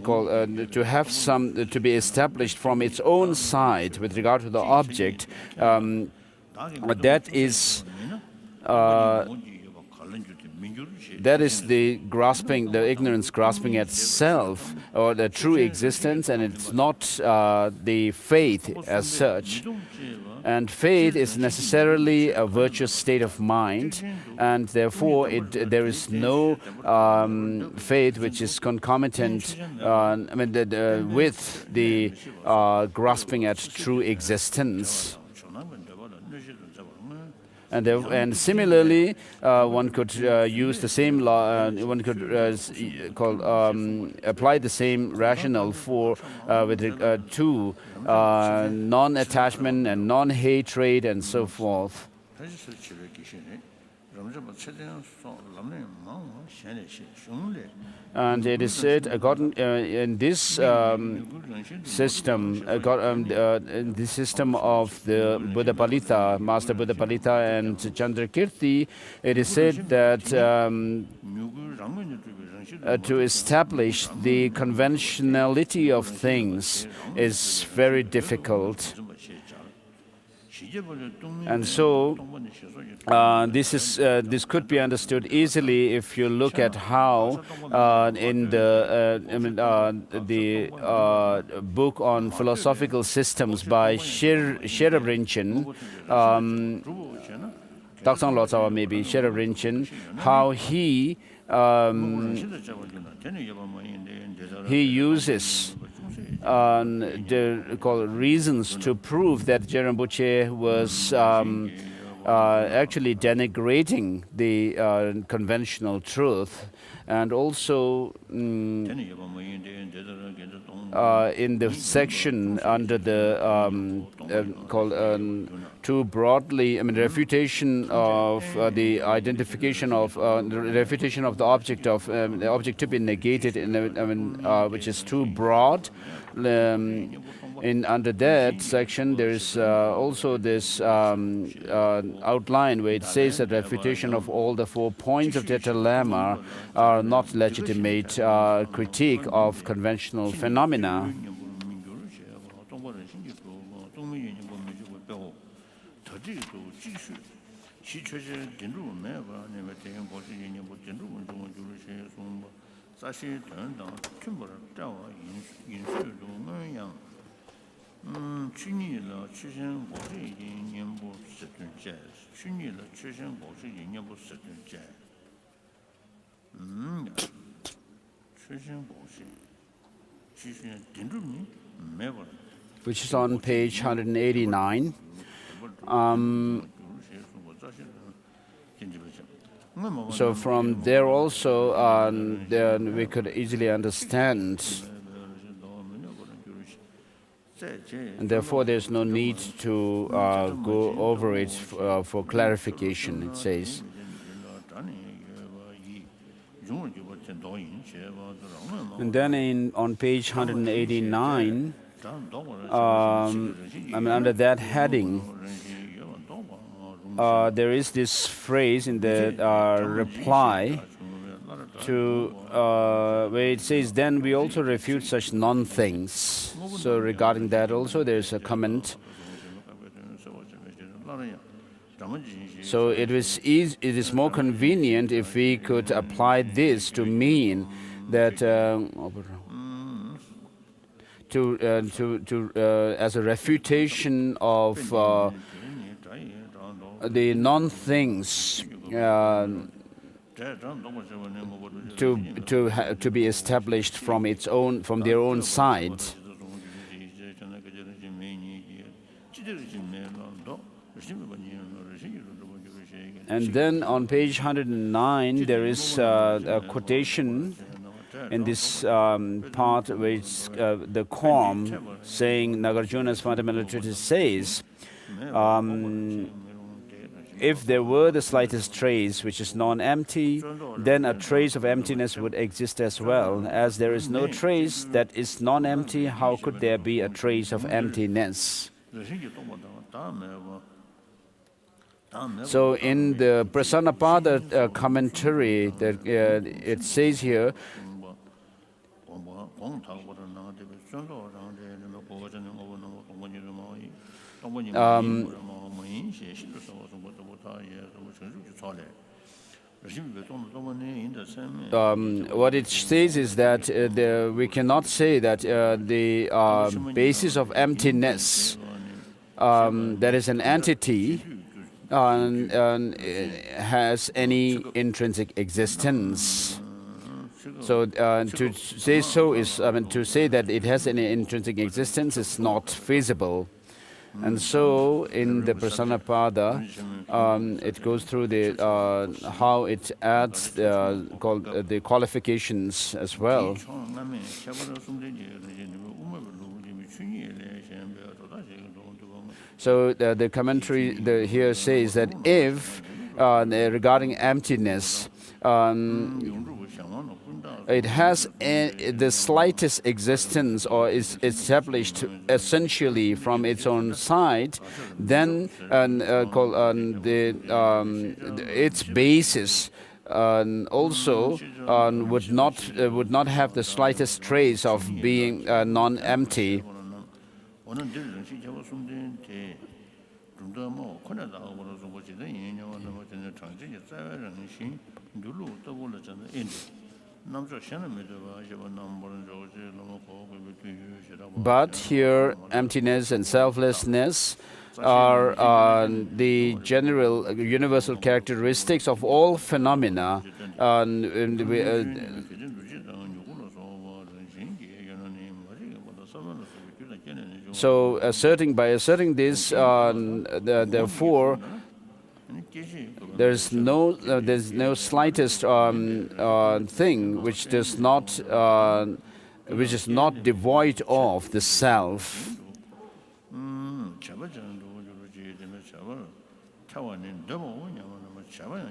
called to have some to be established from its own side with regard to the object, that is the grasping, the ignorance grasping at self, or the true existence, and it's not the faith as such. And faith is necessarily a virtuous state of mind, and therefore there is no faith which is concomitant with the grasping at true existence. And similarly, one could use the same law. One could apply the same rationale for with regard to non-attachment and non-hatred and so forth. And it is said, in this system, in this system of the Buddha Palita, Master Buddha Palita and Chandrakirti, it is said that to establish the conventionality of things is very difficult. And so this could be understood easily if you look at how in the book on philosophical systems by Sherab Taksang Lotsawa, maybe Sherab, how he uses reasons to prove that Rinpoche was actually denigrating the conventional truth, and also in the section under the called too broadly. I mean, refutation of the identification of the refutation of the object to be negated which is too broad. Under that section, there is also this outline where it says that refutation of all the 4 points of Dalai Lama are not legitimate critique of conventional phenomena. Which is on page 189. So from there also, then we could easily understand, and therefore there's no need to go over it for clarification, it says. And then on page 189, under that heading, there is this phrase in the reply to where it says, then we also refute such non-things. So regarding that also there's a comment. So it is more convenient if we could apply this to mean that as a refutation of the non-things to be established from their own side. And then on page 109 there is a quotation in this part where it's the Quam saying, Nagarjuna's fundamental treatise says, if there were the slightest trace which is non-empty, then a trace of emptiness would exist as well. As there is no trace that is non-empty, how could there be a trace of emptiness? So in the Prasanapada commentary, that it says here, what it says is that we cannot say that the basis of emptiness, that is an entity, has any intrinsic existence. So to say so is, to say that it has any intrinsic existence is not feasible. And so in the Prasanapada, it goes through how it adds the qualifications as well. So the commentary here says that if, regarding emptiness, it has the slightest existence or is established essentially from its own side, then its basis also would not have the slightest trace of being non-empty. But here, emptiness and selflessness are the general, universal characteristics of all phenomena. So, by asserting this, therefore, there's no slightest thing which is not devoid of the self.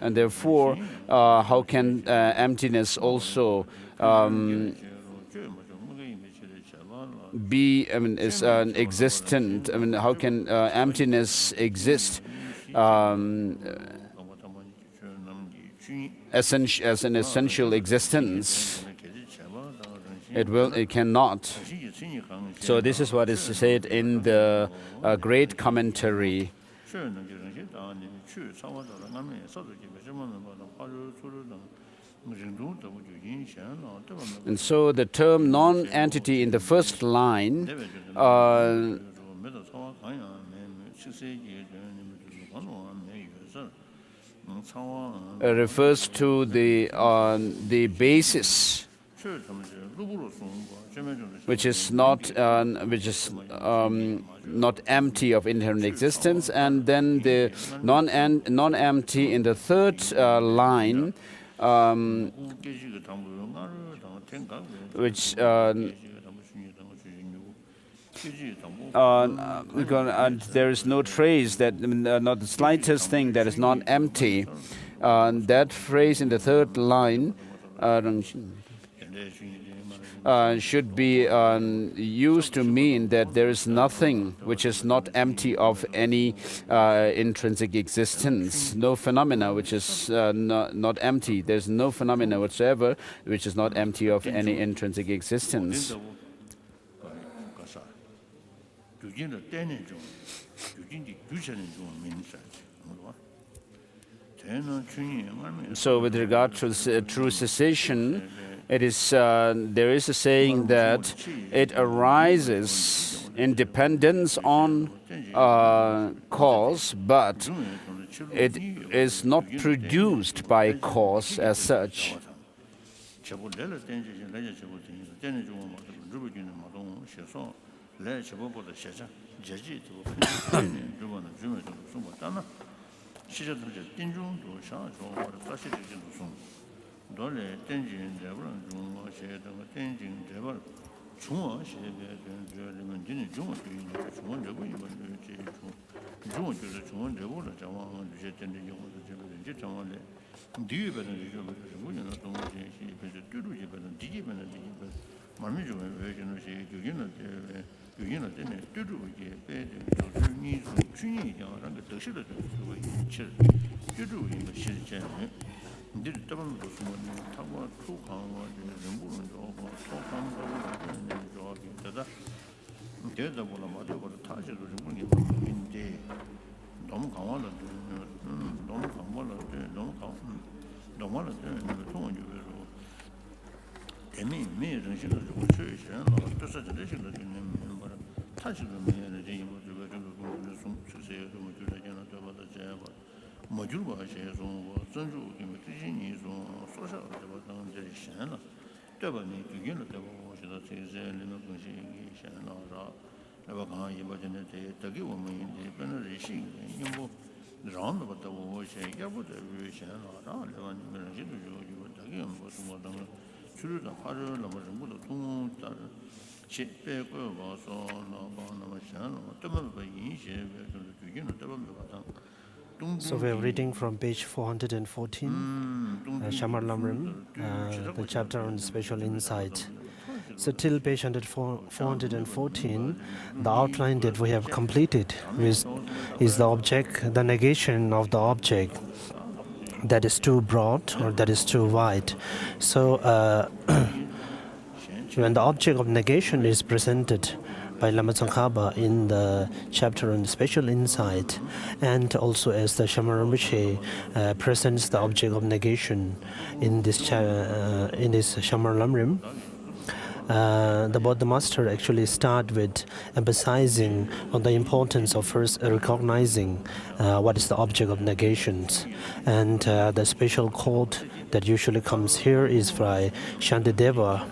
And therefore, how can emptiness also be, is existent? How can emptiness exist as an essential existence? It cannot. So this is what is said in the great commentary. And so the term non-entity in the first line refers to the basis, which is not empty of inherent existence, and then the non-empty in the third line, which there is no trace, that not the slightest thing that is not empty. That phrase in the third line should be used to mean that there is nothing which is not empty of any intrinsic existence. No phenomena which is not empty. There's no phenomena whatsoever which is not empty of any intrinsic existence. So with regard to true cessation, it is, there is a saying that it arises in dependence on cause, but it is not produced by cause as such. So we are reading from page 414, Lam Rim, the chapter on special insight. So till page 414, the outline that we have completed is the object, the negation of the object that is too broad or that is too wide. So when the object of negation is presented by Lama Tsongkhapa in the chapter on special insight, and also as the Shamar Rinpoche presents the object of negation in this Shamar Lam Rim, the Buddha Master actually start with emphasizing on the importance of first recognizing what is the object of negations. And the special quote that usually comes here is by Shantideva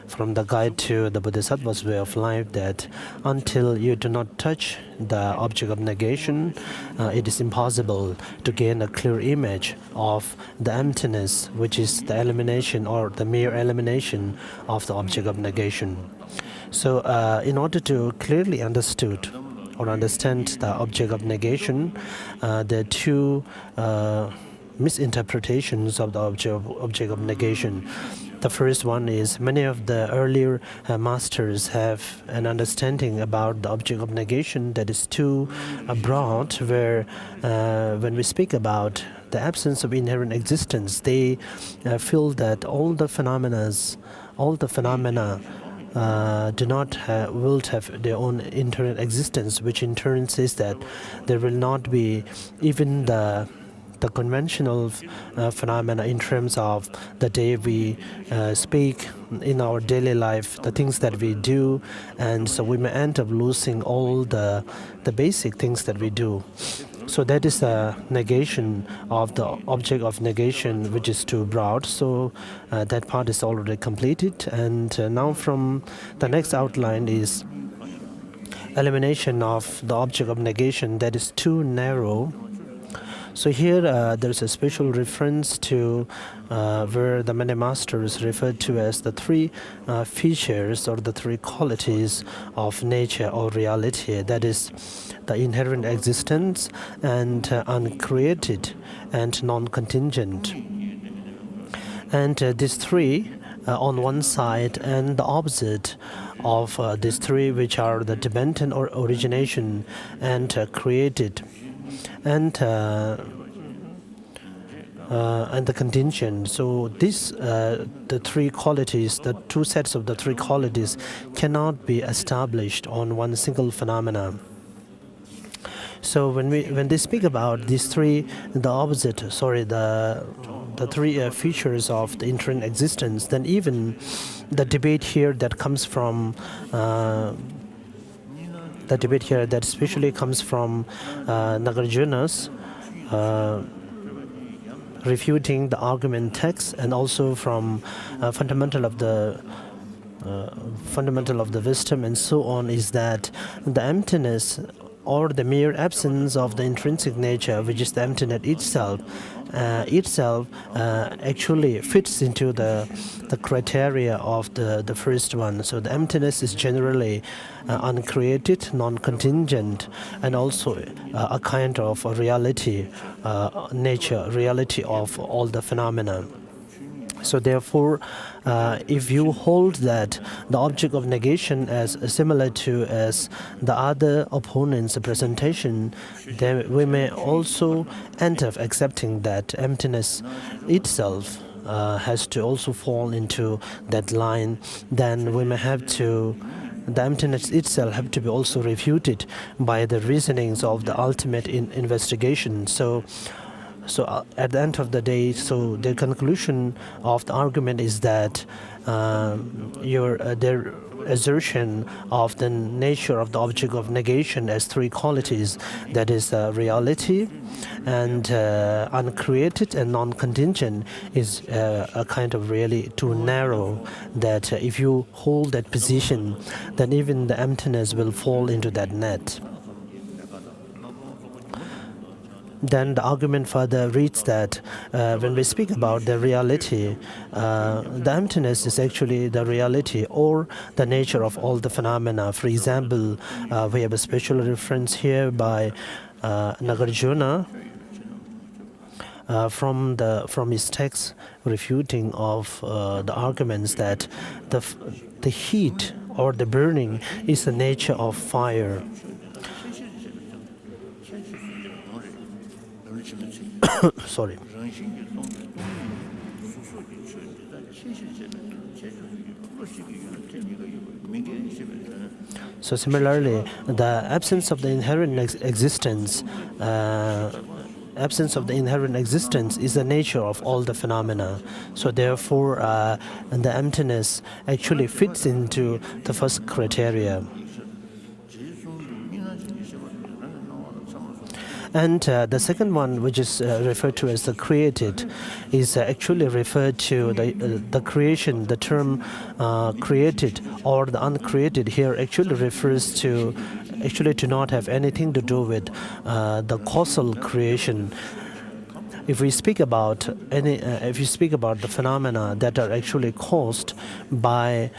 from the Guide to the Bodhisattva's Way of Life, that until you do not touch the object of negation, it is impossible to gain a clear image of the emptiness, which is the elimination or the mere elimination of the object of negation. So in order to clearly understood or understand the object of negation, there are two misinterpretations of the object of negation. The first one is many of the earlier masters have an understanding about the object of negation that is too broad, where when we speak about the absence of inherent existence, they feel that all the phenomena do not will have their own inherent existence, which in turn says that there will not be even the conventional phenomena in terms of the day we speak in our daily life, the things that we do, and so we may end up losing all the basic things that we do. So that is a negation of the object of negation, which is too broad. So that part is already completed, and now from the next outline is elimination of the object of negation that is too narrow. So here there's a special reference to where the many masters referred to as the three features or the three qualities of nature or reality. That is the inherent existence and uncreated and non-contingent. And these three on one side, and the opposite of these three, which are the Tibetan or origination and created, and the contingent. So this, the three qualities, the two sets of the three qualities, cannot be established on one single phenomena. So when they speak about these three, the three features of the inherent existence, then even the debate here that comes from that especially comes from Nagarjuna's refuting the argument text, and also from fundamental of the wisdom and so on, is that the emptiness or the mere absence of the intrinsic nature, which is the emptiness itself, actually fits into the criteria of the first one. So the emptiness is generally uncreated, non-contingent, and also a kind of a reality, reality of all the phenomena. So therefore, if you hold that the object of negation as similar to as the other opponent's presentation, then we may also end up accepting that emptiness itself has to also fall into that line. Then we may have to, the emptiness itself have to be also refuted by the reasonings of the ultimate investigation. So at the end of the day, so the conclusion of the argument is that their assertion of the nature of the object of negation as three qualities, that is reality and uncreated and non-contingent, is a kind of really too narrow, that if you hold that position, then even the emptiness will fall into that net. Then the argument further reads that when we speak about the reality, the emptiness is actually the reality or the nature of all the phenomena. For example, we have a special reference here by Nagarjuna from his text refuting of the arguments that the heat or the burning is the nature of fire. Sorry. So similarly, the absence of the inherent existence is the nature of all the phenomena. So therefore, the emptiness actually fits into the first criteria. And the second one, which is referred to as the created, is actually referred to the creation. The term created or the uncreated here actually refers to not have anything to do with the causal creation. if we speak about the phenomena that are actually caused by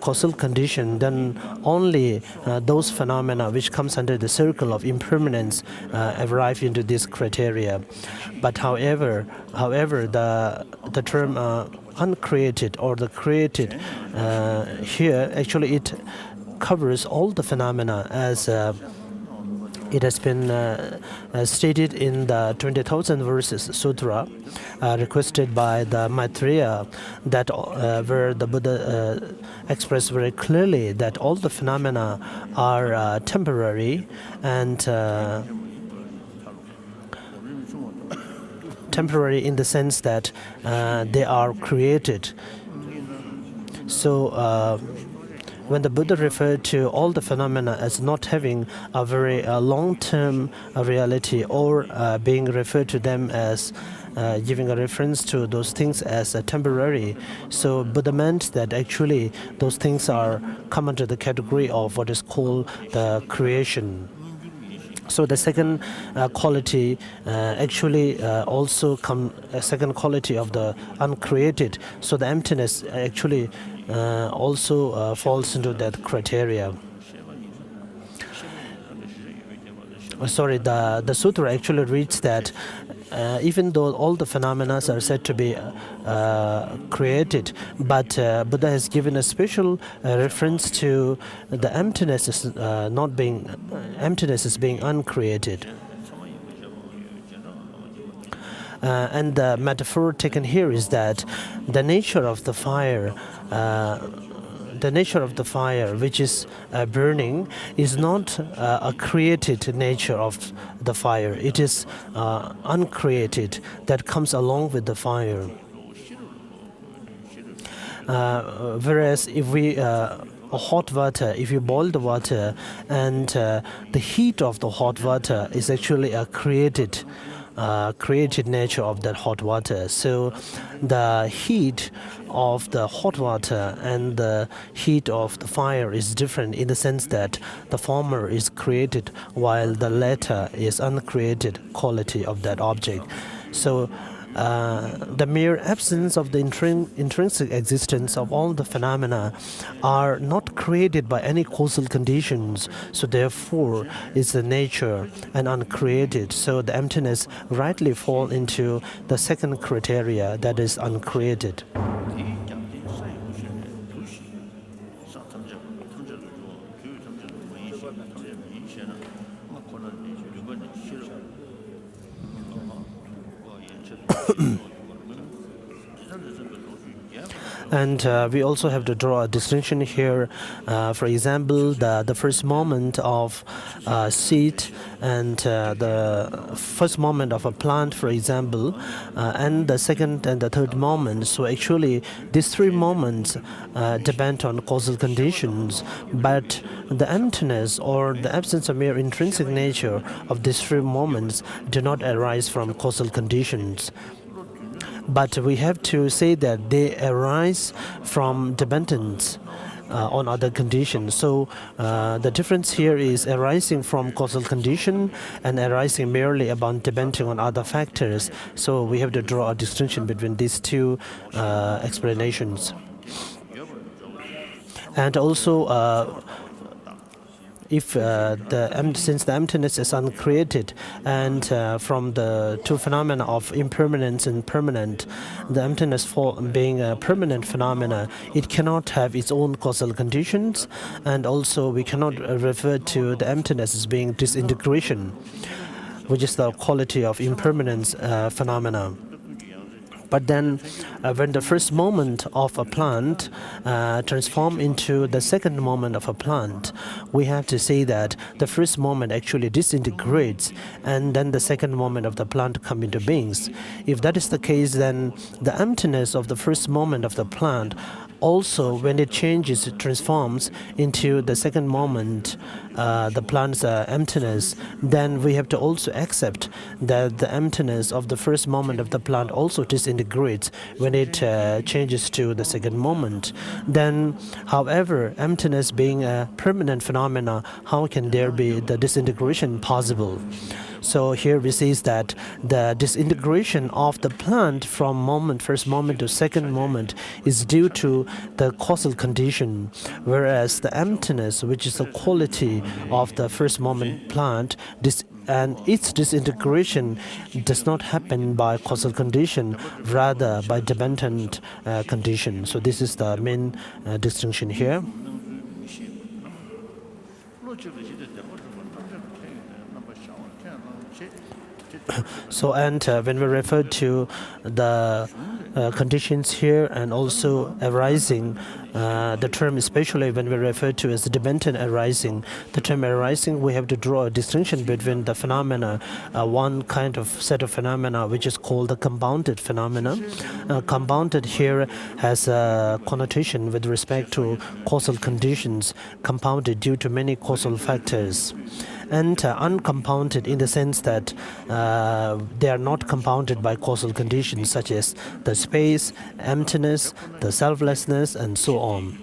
causal condition, then only those phenomena which comes under the circle of impermanence arrive into this criteria. But however, the term uncreated or the created here actually it covers all the phenomena as it has been stated in the 20,000 verses sutra requested by the Maitreya, that where the Buddha expressed very clearly that all the phenomena are temporary and temporary in the sense that they are created. So when the Buddha referred to all the phenomena as not having a very long-term reality, or being referred to them as giving a reference to those things as temporary, so Buddha meant that actually those things are come under the category of what is called the creation. So the second quality actually also a second quality of the uncreated. So the emptiness actually also falls into that criteria. Sorry, the sutra actually reads that even though all the phenomena are said to be created, but Buddha has given a special reference to the emptiness as being uncreated. And the metaphor taken here is that the nature of the fire, which is burning, is not a created nature of the fire. It is uncreated that comes along with the fire. Whereas if we hot water, if you boil the water, and the heat of the hot water is actually a created nature of that hot water. So the heat of the hot water and the heat of the fire is different in the sense that the former is created while the latter is uncreated quality of that object. So the mere absence of the intrinsic existence of all the phenomena are not created by any causal conditions. So therefore, it's the nature and uncreated. So the emptiness rightly fall into the second criteria, that is uncreated. And we also have to draw a distinction here. For example, the first moment of seed and the first moment of a plant, for example, and the second and the third moment. So actually, these three moments depend on causal conditions, but the emptiness or the absence of mere intrinsic nature of these three moments do not arise from causal conditions. But we have to say that they arise from dependence on other conditions. So the difference here is arising from causal condition and arising merely about depending on other factors. So we have to draw a distinction between these two explanations. And also, if since the emptiness is uncreated, and from the two phenomena of impermanence and permanent, the emptiness being a permanent phenomena, it cannot have its own causal conditions, and also we cannot refer to the emptiness as being disintegration, which is the quality of impermanence phenomena. But then when the first moment of a plant transforms into the second moment of a plant, we have to say that the first moment actually disintegrates, and then the second moment of the plant comes into beings. If that is the case, then the emptiness of the first moment of the plant also, when it changes, it transforms into the second moment, the plant's emptiness, then we have to also accept that the emptiness of the first moment of the plant also disintegrates when it changes to the second moment. Then, however, emptiness being a permanent phenomena, how can there be the disintegration possible? So here we see that the disintegration of the plant from first moment to second moment is due to the causal condition, whereas the emptiness, which is the quality of the first moment plant, and its disintegration does not happen by causal condition, rather by dependent condition. So this is the main distinction here. So, and when we refer to the conditions here and also arising, the term especially when we refer to as the dependent arising, the term arising, we have to draw a distinction between the phenomena, one kind of set of phenomena which is called the compounded phenomena. Compounded here has a connotation with respect to causal conditions, compounded due to many causal factors, and uncompounded in the sense that they are not compounded by causal conditions such as the space, emptiness, the selflessness, and so on.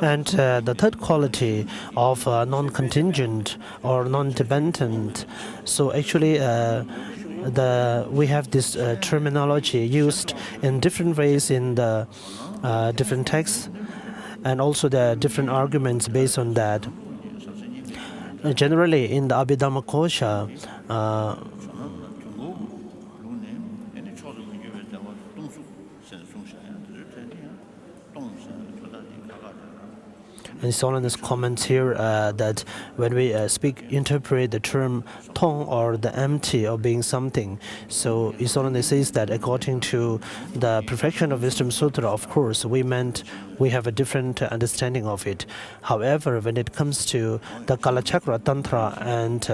And the third quality of non-contingent or non-dependent, so actually we have this terminology used in different ways in the different texts, and also there are different arguments based on that. Generally, in the Abhidhamma Kosha, and Holiness comments here that when we interpret the term tong or the empty or being something, so His Holiness says that according to the Perfection of Wisdom Sutra, of course, we have a different understanding of it. However, when it comes to the Kalachakra Tantra and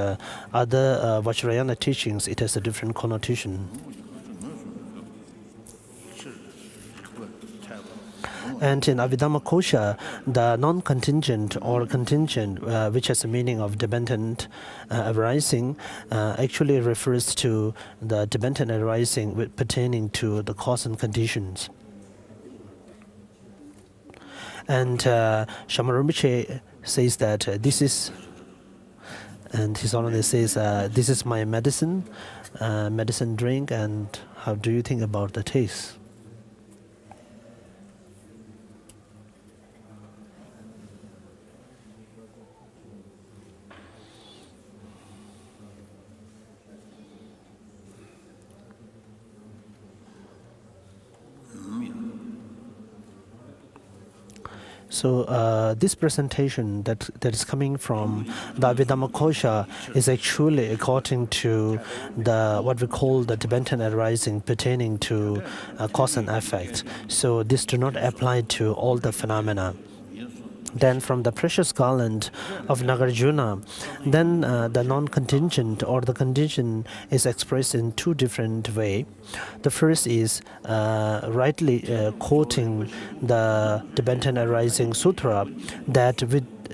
other Vajrayana teachings, it has a different connotation. And in Abhidhamma Kosha, the non-contingent or contingent, which has a meaning of dependent arising, actually refers to the dependent arising pertaining to the cause and conditions. And Shamarumbiche says that this is, and His Holiness says, this is my medicine drink, and how do you think about the taste? So this presentation that is coming from the Abhidhamma Kosha is actually according to what we call the dependent arising pertaining to cause and effect. So this do not apply to all the phenomena. Then from the precious garland of Nagarjuna, then the non-contingent or the contingent is expressed in two different ways. The first is rightly quoting the dependent arising sutra, that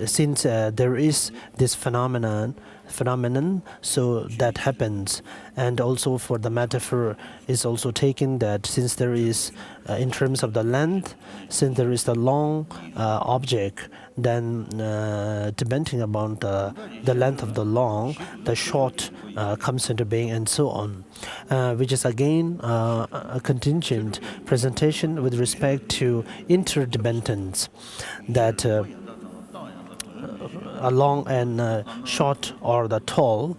since there is this phenomenon, so that happens. And also for the metaphor is also taken that since there is, in terms of the length, since there is the long object, then depending upon the length of the long, the short comes into being, and so on, which is again a contingent presentation with respect to interdependence, that a long and short, or the tall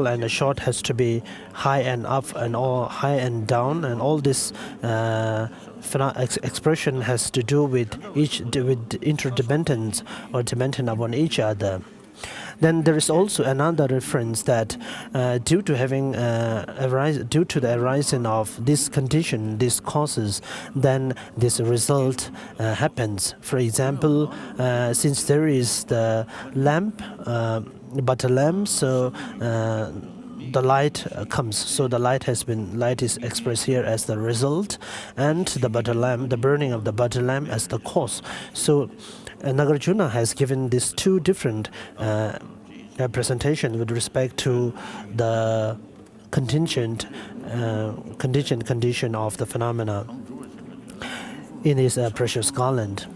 and the short has to be high and up and all high and down, and all this expression has to do with interdependence or dependent upon each other. Then there is also another reference that due to the arising of this condition, these causes, then this result happens. For example, since there is the lamp, but a lamp, so the light comes. So the light is expressed here as the result, and the butter lamp, the burning of the butter lamp, as the cause. So Nagarjuna has given these two different representations with respect to the contingent condition of the phenomena in his precious garland.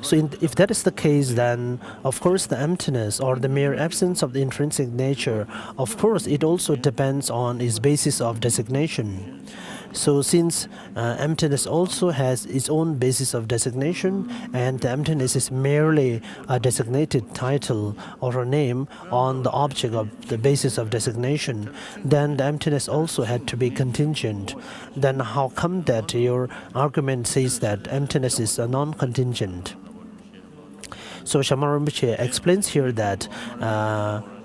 So if that is the case, then of course the emptiness or the mere absence of the intrinsic nature, of course it also depends on its basis of designation. So since emptiness also has its own basis of designation, and the emptiness is merely a designated title or a name on the object of the basis of designation, then the emptiness also had to be contingent. Then how come that your argument says that emptiness is a non-contingent? So Shamara Rinpoche explains here that,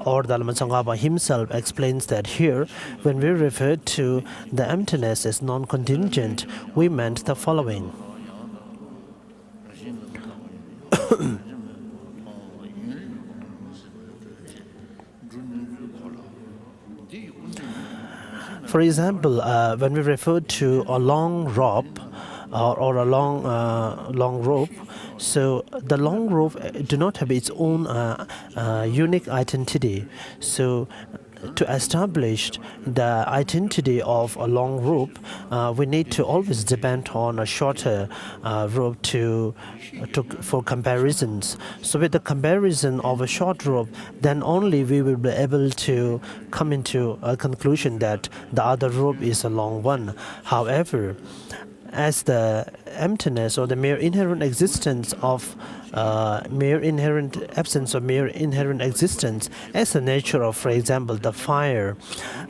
or the Lama Tsongkhapa himself explains that here, when we refer to the emptiness as non-contingent, we meant the following. For example, when we refer to a long rope or a long rope, so the long rope do not have its own unique identity. So to establish the identity of a long rope, we need to always depend on a shorter rope for comparisons. So with the comparison of a short rope, then only we will be able to come into a conclusion that the other rope is a long one. However, as the emptiness or the mere inherent existence of mere inherent absence of mere inherent existence as the nature of, for example, the fire,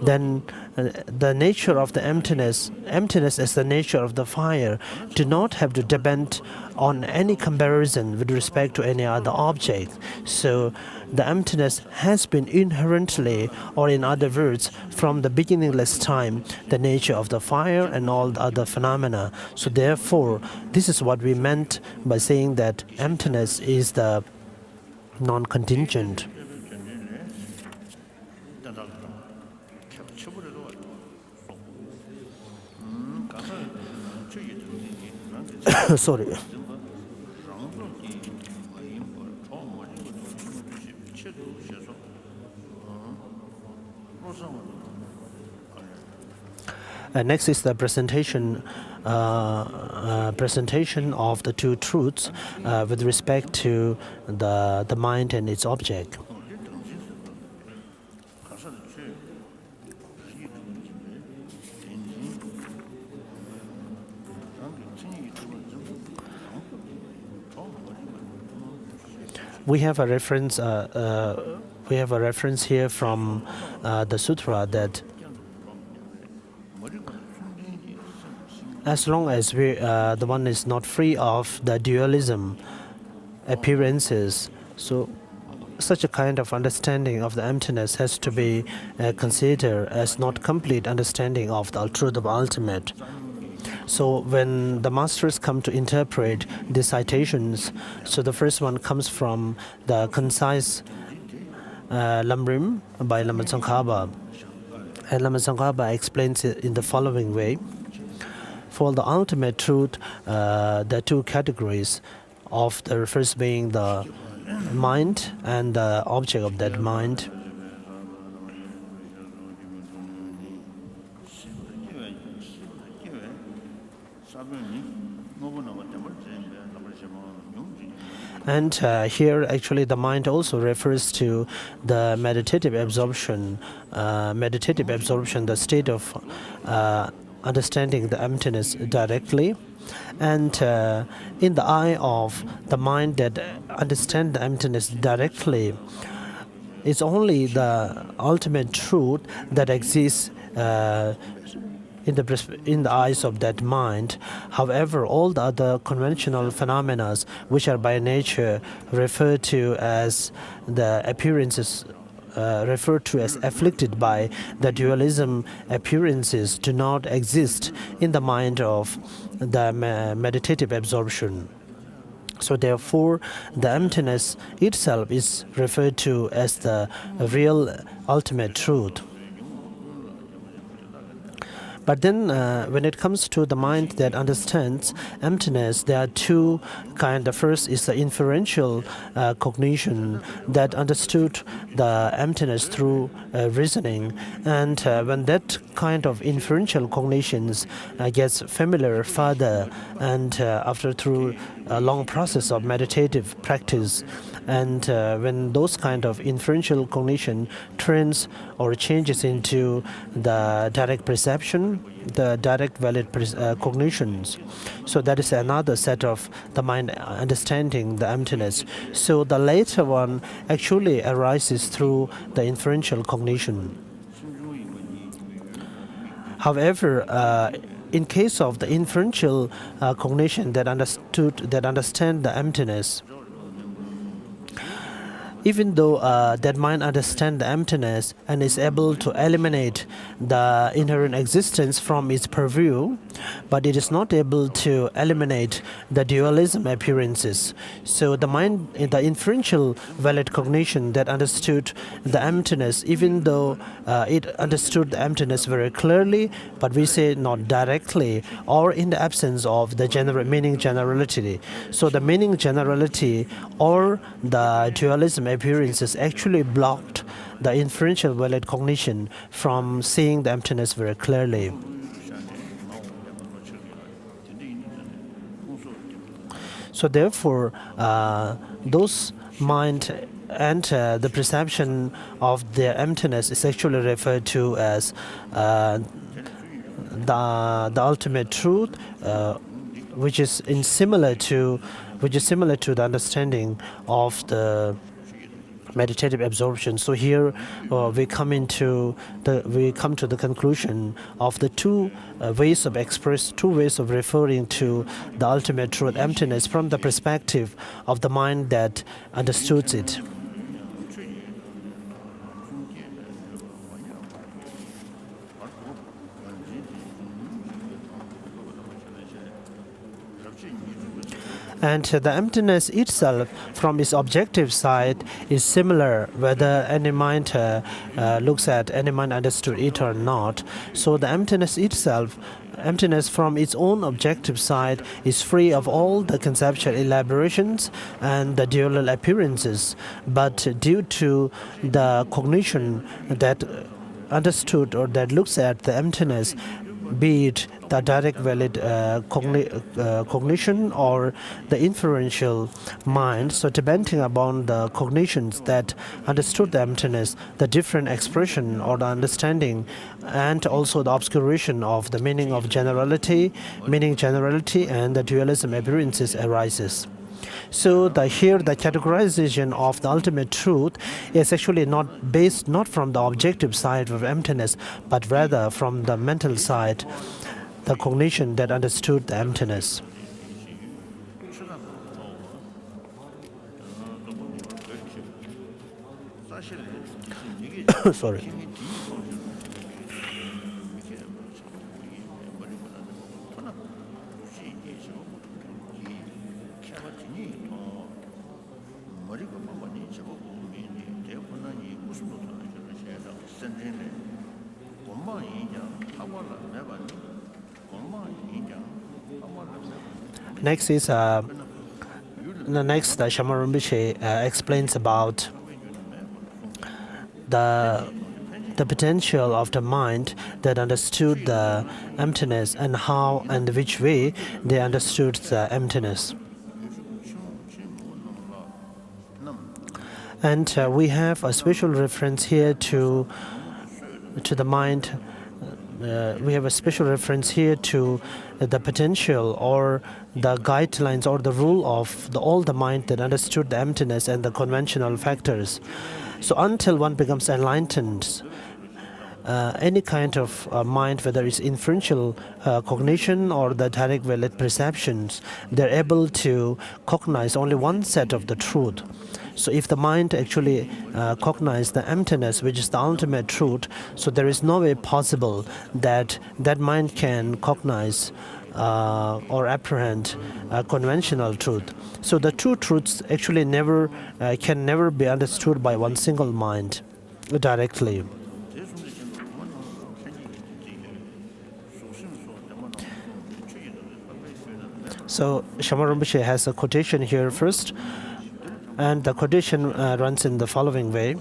then the nature of the emptiness as the nature of the fire do not have to depend on any comparison with respect to any other object. So the emptiness has been inherently, or in other words, from the beginningless time, the nature of the fire and all the other phenomena. So therefore, this is what we meant by saying that emptiness is the non-contingent. Sorry. Next is the presentation of the two truths with respect to the mind and its object. We have a reference. We have a reference here from the sutra that as long as the one is not free of the dualism appearances, so such a kind of understanding of the emptiness has to be considered as not complete understanding of the truth of ultimate. So when the masters come to interpret the citations, so the first one comes from the concise Lam Rim by Lama Tsongkhapa. And Lama Tsongkhapa explains it in the following way. For the ultimate truth, there are two categories of the first being the mind and the object of that mind. And here actually the mind also refers to the meditative absorption, the state of understanding the emptiness directly. And in the eye of the mind that understands the emptiness directly, it's only the ultimate truth that exists in the eyes of that mind. However, all the other conventional phenomena, which are by nature referred to as the appearances, referred to as afflicted by the dualism appearances, do not exist in the mind of the meditative absorption. So therefore, the emptiness itself is referred to as the real ultimate truth. But then when it comes to the mind that understands emptiness, there are two kinds. The first is the inferential cognition that understood the emptiness through reasoning. And when that kind of inferential cognitions gets familiar further, and after through a long process of meditative practice, and when those kind of inferential cognition turns or changes into the direct perception, the direct valid cognitions, so that is another set of the mind understanding the emptiness. So the later one actually arises through the inferential cognition. However, in case of the inferential cognition that understand the emptiness, even though that mind understands the emptiness and is able to eliminate the inherent existence from its purview, but it is not able to eliminate the dualism appearances. So the mind, in the inferential valid cognition that understood the emptiness, even though it understood the emptiness very clearly, but we say not directly, or in the absence of the meaning generality. So the meaning generality or the dualism appearances actually blocked the inferential valid cognition from seeing the emptiness very clearly. So therefore, those mind and the perception of their emptiness is actually referred to as the ultimate truth, which is similar to the understanding of the meditative absorption. So here we come to the conclusion of the two ways of referring to the ultimate truth, emptiness, from the perspective of the mind that understood it. And the emptiness itself, from its objective side, is similar whether any mind looks at, any mind understood it or not. So the emptiness itself, emptiness from its own objective side, is free of all the conceptual elaborations and the dual appearances. But due to the cognition that understood or that looks at the emptiness, be it the direct valid cognition or the inferential mind, so depending upon the cognitions that understood the emptiness, the different expression or the understanding and also the obscuration of the meaning generality and the dualism appearances arises. So here the categorization of the ultimate truth is actually not based from the objective side of emptiness, but rather from the mental side, the cognition that understood the emptiness. Sorry. Next is Shaman Rinpoche explains about the potential of the mind that understood the emptiness and how and which way they understood the emptiness. And we have a special reference here to the mind. We have a special reference here to the potential or the guidelines or the rule of all the mind that understood the emptiness and the conventional factors. So until one becomes enlightened, any kind of mind, whether it's inferential cognition or the direct valid perceptions, they're able to cognize only one set of the truth. So if the mind actually cognizes the emptiness, which is the ultimate truth, so there is no way possible that that mind can cognize or apprehend conventional truth. So the two truths actually can never be understood by one single mind directly. So Shamar Rinpoche has a quotation here first, and the quotation runs in the following way: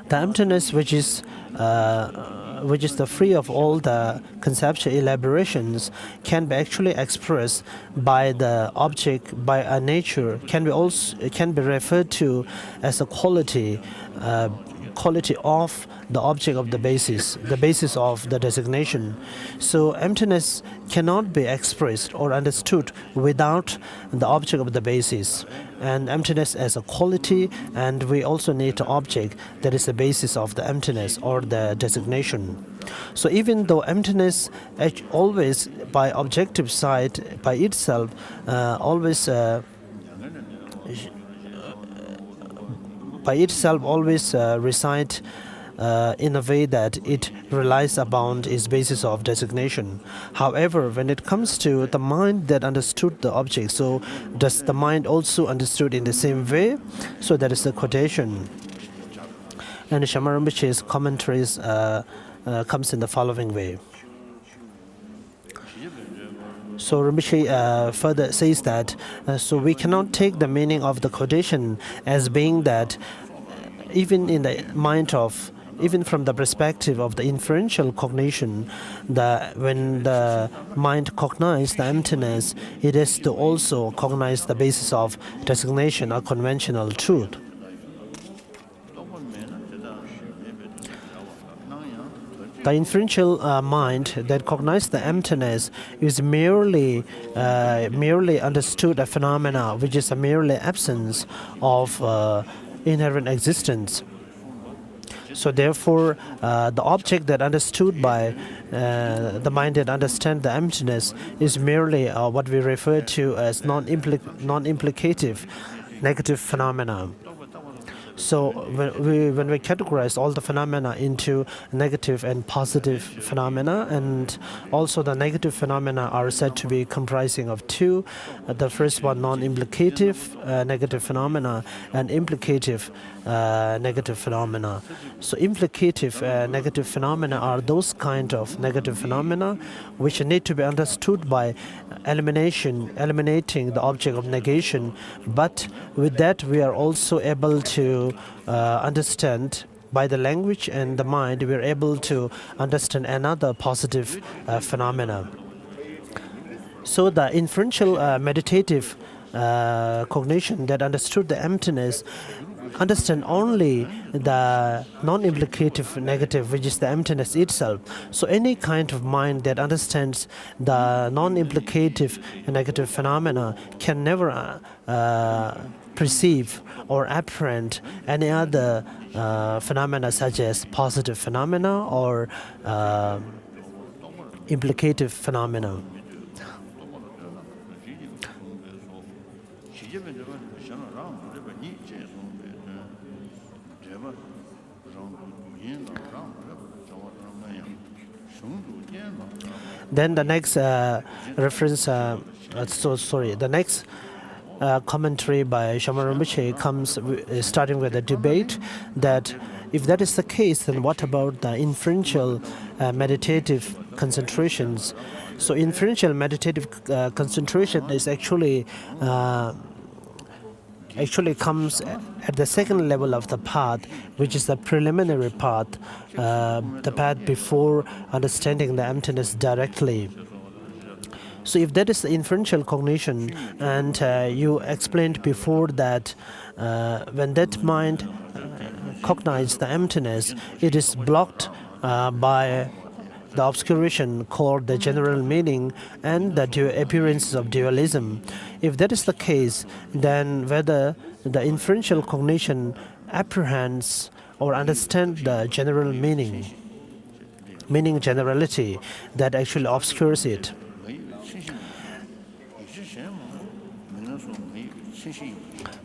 the emptiness which is the free of all the conceptual elaborations can be actually expressed by the object, by a nature, can be referred to as a quality of the object of the basis of the designation. So emptiness cannot be expressed or understood without the object of the basis, and emptiness as a quality, and we also need an object that is the basis of the emptiness or the designation. So even though emptiness always by objective side by itself always reside in a way that it relies upon its basis of designation. However, when it comes to the mind that understood the object, so does the mind also understood in the same way? So that is the quotation. And Shamar Rinpoche's commentaries comes in the following way. So Rinpoche further says that so we cannot take the meaning of the quotation as being that even from the perspective of the inferential cognition, when the mind cognizes the emptiness, it has to also cognize the basis of designation or conventional truth. The inferential mind that cognizes the emptiness is merely understood a phenomena which is a merely absence of inherent existence. So therefore, the object that understood by the mind that understands the emptiness is merely what we refer to as non-implicative negative phenomena. So when we categorize all the phenomena into negative and positive phenomena, and also the negative phenomena are said to be comprising of two. The first one, non-implicative negative phenomena, and implicative negative phenomena. So implicative negative phenomena are those kind of negative phenomena which need to be understood by eliminating the object of negation. But with that, we are also able to understand by the language and the mind, we are able to understand another positive phenomena. So the inferential meditative cognition that understood the emptiness understand only the non-implicative negative, which is the emptiness itself. So any kind of mind that understands the non-implicative negative phenomena can never perceive or apprehend any other phenomena such as positive phenomena or implicative phenomena. Then the next the next commentary by Shamar Rinpoche comes starting with a debate that if that is the case, then what about the inferential meditative concentrations? So inferential meditative concentration is actually comes at the second level of the path, which is the preliminary path, the path before understanding the emptiness directly. So if that is the inferential cognition, and you explained before that when that mind cognizes the emptiness, it is blocked by the obscuration called the general meaning and the appearances of dualism. If that is the case, then whether the inferential cognition apprehends or understands the general meaning. meaning generality that actually obscures it.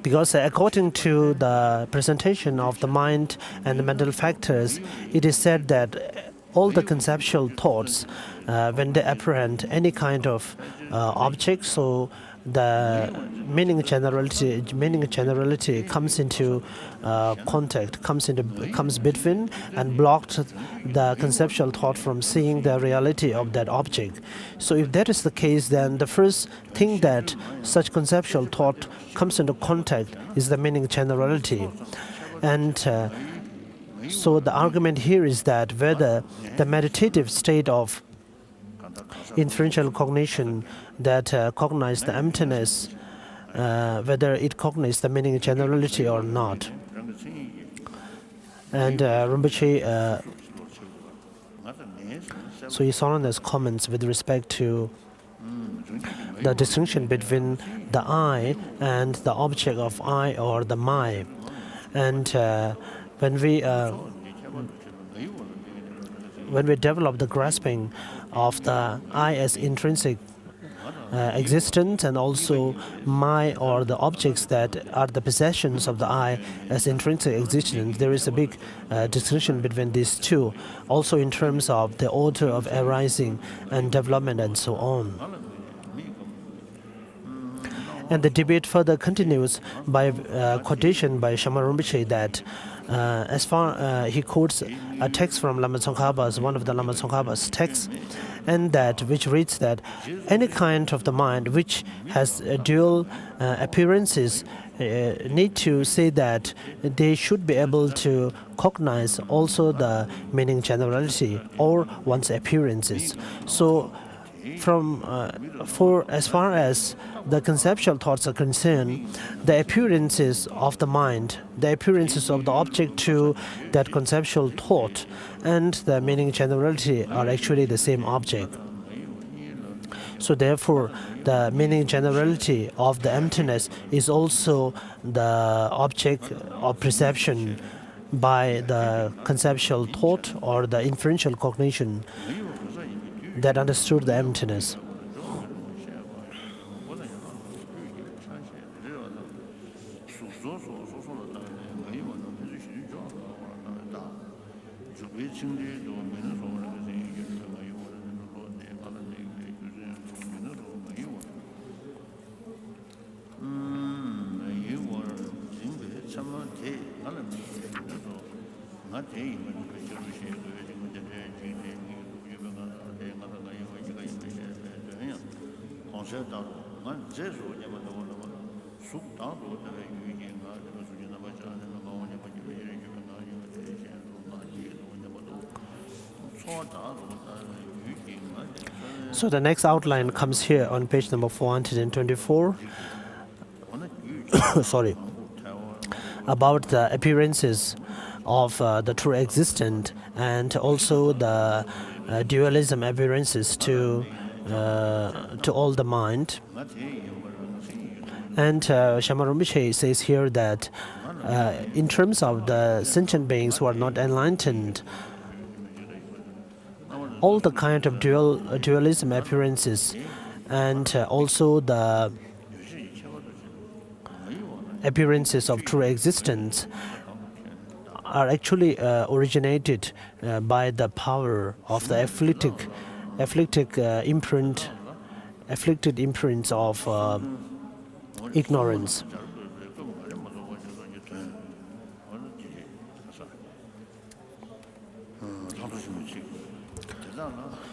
Because according to the presentation of the mind and the mental factors, it is said that all the conceptual thoughts, when they apprehend any kind of object, so the meaning generality comes into contact, comes between and blocked the conceptual thought from seeing the reality of that object. So if that is the case, then the first thing that such conceptual thought comes into contact is the meaning generality. And so the argument here is that whether the meditative state of inferential cognition that cognize the emptiness, whether it cognizes the meaning generality or not. And Rinpoche, so His Holiness comments with respect to the distinction between the I and the object of I or the my. And when we develop the grasping of the I as intrinsic existence and also my or the objects that are the possessions of the I as intrinsic existence, there is a big distinction between these two, also in terms of the order of arising and development and so on. And the debate further continues by quotation by Shama Rinpoche that as far he quotes a text from Lama Tsongkhapa's, one of the Lama Tsongkhapa's texts, and that which reads that any kind of the mind which has dual appearances need to say that they should be able to cognize also the meaning generality or one's appearances. So from for as far as the conceptual thoughts are concerned, the appearances of the mind, the appearances of the object to that conceptual thought, and the meaning generality are actually the same object. So therefore, the meaning generality of the emptiness is also the object of perception by the conceptual thought or the inferential cognition that understood the emptiness. So the next outline comes here on page number 424. Sorry. About the appearances of the true existent and also the dualism appearances to all the mind. And Shama Rinpoche says here that in terms of the sentient beings who are not enlightened, all the kind of dualism appearances and also the appearances of true existence are actually originated by the power of the afflicted imprints of ignorance.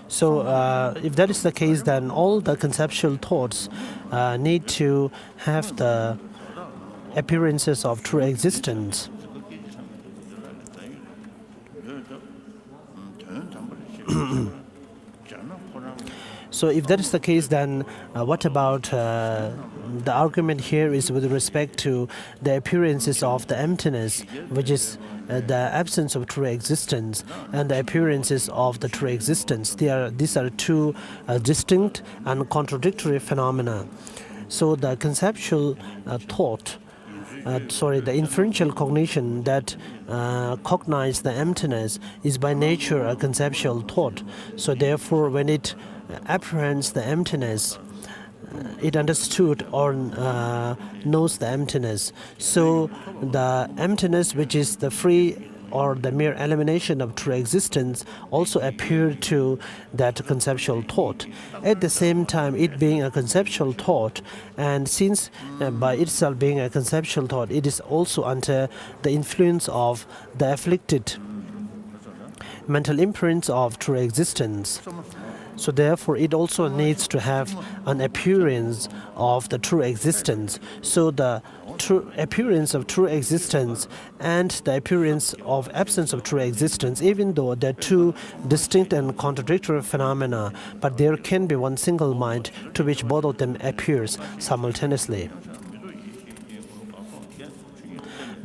So if that is the case, then all the conceptual thoughts need to have the appearances of true existence. So if that is the case, then what about the argument here is with respect to the appearances of the emptiness, which is the absence of true existence, and the appearances of the true existence. These are two distinct and contradictory phenomena. So the conceptual thought the inferential cognition that cognize the emptiness is by nature a conceptual thought. So therefore, when it apprehends the emptiness, it understood or knows the emptiness. So the emptiness, which is the free or the mere elimination of true existence, also appeared to that conceptual thought. At the same time, it being a conceptual thought, and since by itself being a conceptual thought, it is also under the influence of the afflicted mental imprints of true existence. So therefore, it also needs to have an appearance of the true existence. So the true appearance of true existence and the appearance of absence of true existence, even though they're two distinct and contradictory phenomena, but there can be one single mind to which both of them appears simultaneously.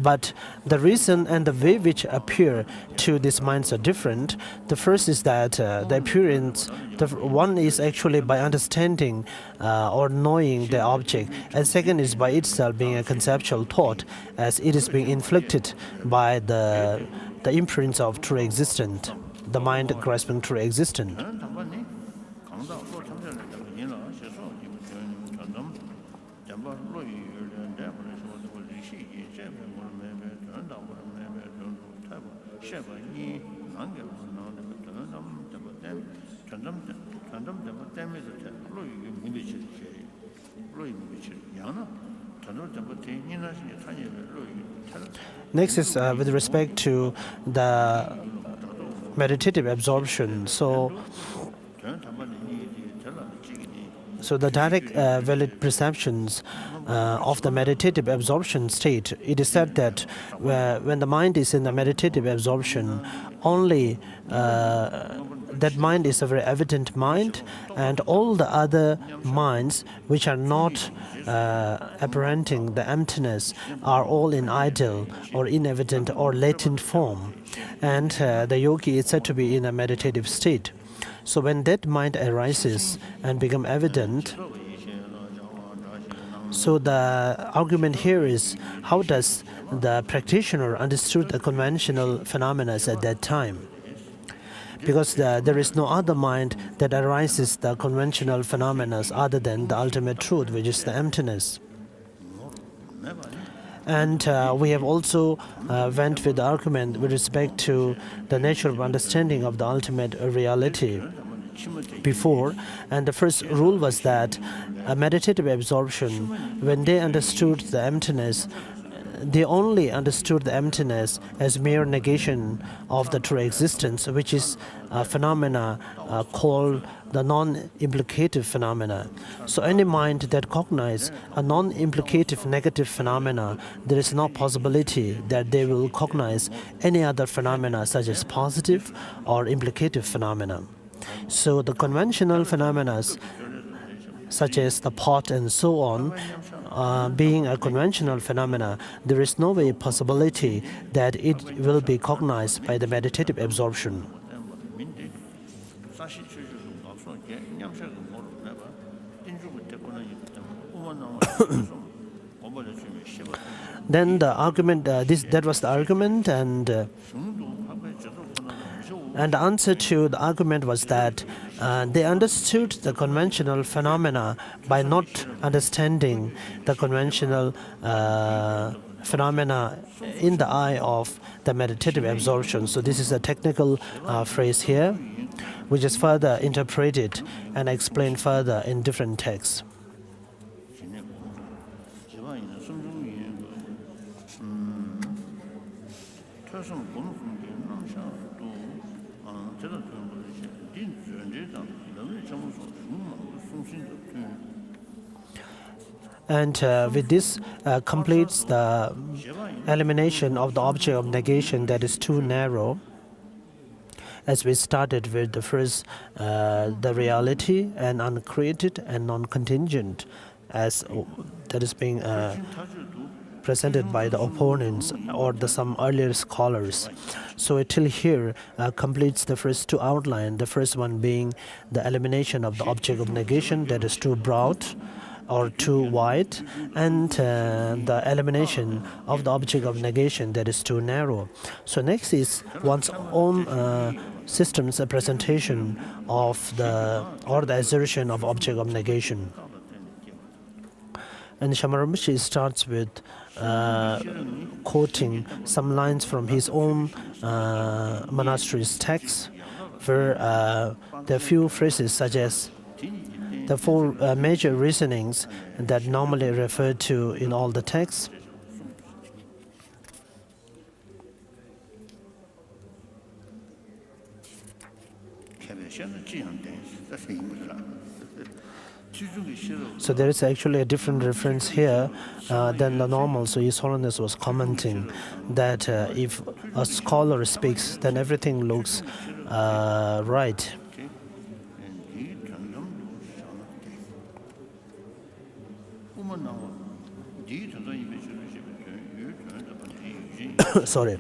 But the reason and the way which appear to these minds are different. The first is that the appearance, one is actually by understanding or knowing the object, and second is by itself being a conceptual thought, as it is being inflicted by the imprints of true existence, the mind grasping true existence. Next is with respect to the meditative absorption. So the direct valid perceptions of the meditative absorption state, it is said that when the mind is in the meditative absorption, only that mind is a very evident mind, and all the other minds which are not apprehending the emptiness are all in idle or inevident or latent form, and the yogi is said to be in a meditative state. So when that mind arises and become evident, so the argument here is, how does the practitioner understood the conventional phenomena at that time? Because there is no other mind that arises the conventional phenomena other than the ultimate truth, which is the emptiness. And we have also went with the argument with respect to the nature of understanding of the ultimate reality before, and the first rule was that a meditative absorption, when they understood the emptiness, they only understood the emptiness as mere negation of the true existence, which is a phenomena called the non-implicative phenomena. So any mind that cognizes a non-implicative negative phenomena, there is no possibility that they will cognize any other phenomena such as positive or implicative phenomena. So the conventional phenomena such as the pot and so on, being a conventional phenomena, there is no way possibility that it will be cognized by the meditative absorption. Then the argument, that was the argument, and the answer to the argument was that they understood the conventional phenomena by not understanding the conventional phenomena in the eye of the meditative absorption. So this is a technical phrase here, which is further interpreted and explained further in different texts. And with this completes the elimination of the object of negation that is too narrow, as we started with the first, the reality and uncreated and non-contingent, as that is being presented by the opponents or some earlier scholars. So till here completes the first two outlines, the first one being the elimination of the object of negation that is too broad, or too wide, and the elimination of the object of negation that is too narrow. So next is one's own system's presentation of the assertion of object of negation. And Shamaramachi starts with quoting some lines from his own monastery's text, where there are few phrases such as the four major reasonings that normally referred to in all the texts. So there is actually a different reference here than the normal. So His Holiness was commenting that if a scholar speaks, then everything looks right. Sorry.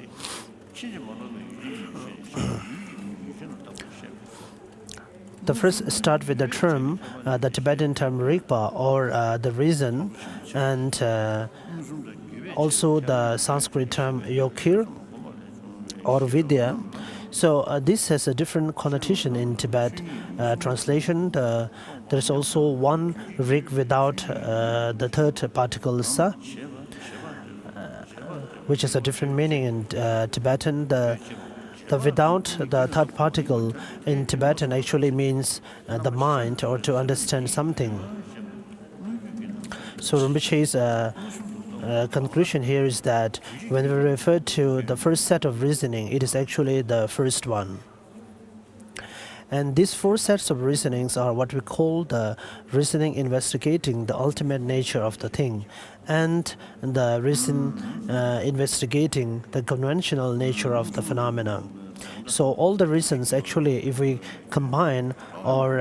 The first start with the term, the Tibetan term Rigpa, or the reason, and also the Sanskrit term Yokir or Vidya. So this has a different connotation in Tibet translation. There's also one Rig without the third particle Sa, which has a different meaning in Tibetan. The without the third particle in Tibetan actually means the mind, or to understand something. So Rinpoche's conclusion here is that when we refer to the first set of reasoning, it is actually the first one. And these four sets of reasonings are what we call the reasoning investigating the ultimate nature of the thing, and the reason investigating the conventional nature of the phenomena. So all the reasons actually, if we combine or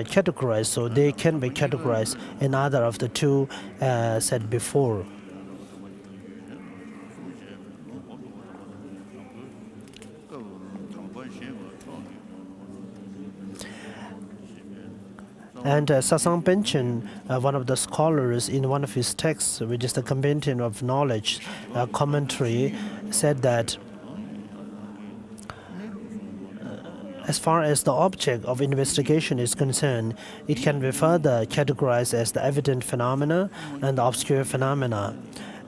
categorize, so they can be categorized in either of the two said before. And Sasang Penchen, one of the scholars, in one of his texts, which is the Compendium of Knowledge commentary, said that as far as the object of investigation is concerned, it can be further categorized as the evident phenomena and the obscure phenomena.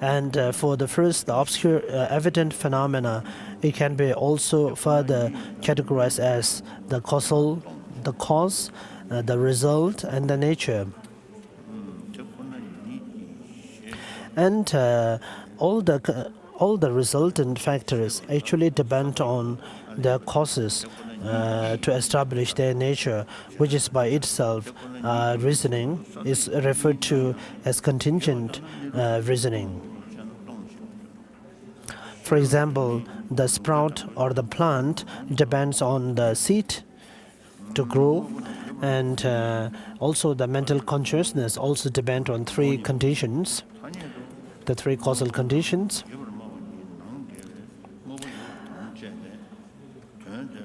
And for the first, the obscure evident phenomena, it can be also further categorized as the cause, the result, and the nature. And all the resultant factors actually depend on their causes to establish their nature, which is by itself reasoning, is referred to as contingent reasoning. For example, the sprout or the plant depends on the seed to grow, and also the mental consciousness also depend on three conditions, the three causal conditions.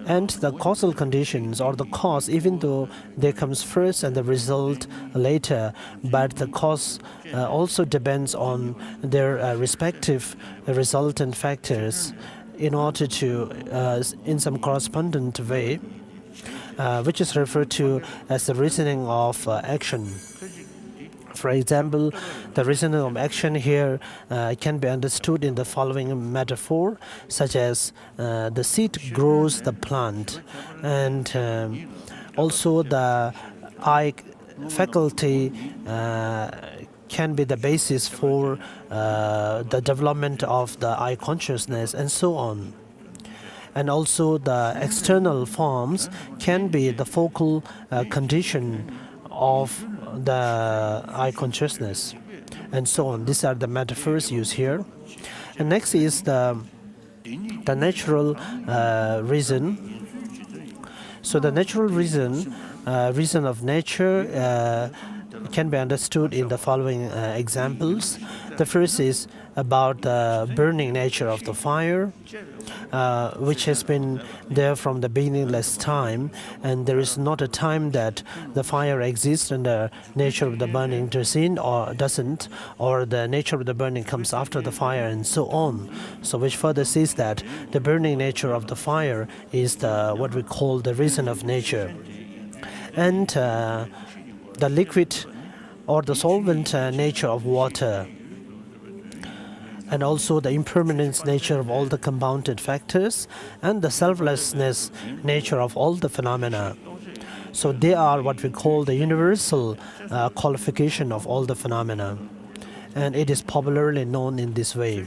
And the causal conditions, or the cause, even though they comes first and the result later, but the cause also depends on their respective resultant factors in order to, in some correspondent way, which is referred to as the reasoning of action. For example, the reasoning of action here can be understood in the following metaphor, such as the seed grows the plant, and also the eye faculty can be the basis for the development of the eye consciousness, and so on. And also the external forms can be the focal condition of the eye consciousness, and so on. These are the metaphors used here. And next is the natural reason. So the natural reason of nature, can be understood in the following examples. The first is about the burning nature of the fire, which has been there from the beginningless time, and there is not a time that the fire exists and the nature of the burning intercedes or doesn't, or the nature of the burning comes after the fire, and so on. So which further says that the burning nature of the fire is what we call the reason of nature. And the liquid or the solvent nature of water, and also the impermanence nature of all the compounded factors, and the selflessness nature of all the phenomena. So they are what we call the universal qualification of all the phenomena, and it is popularly known in this way.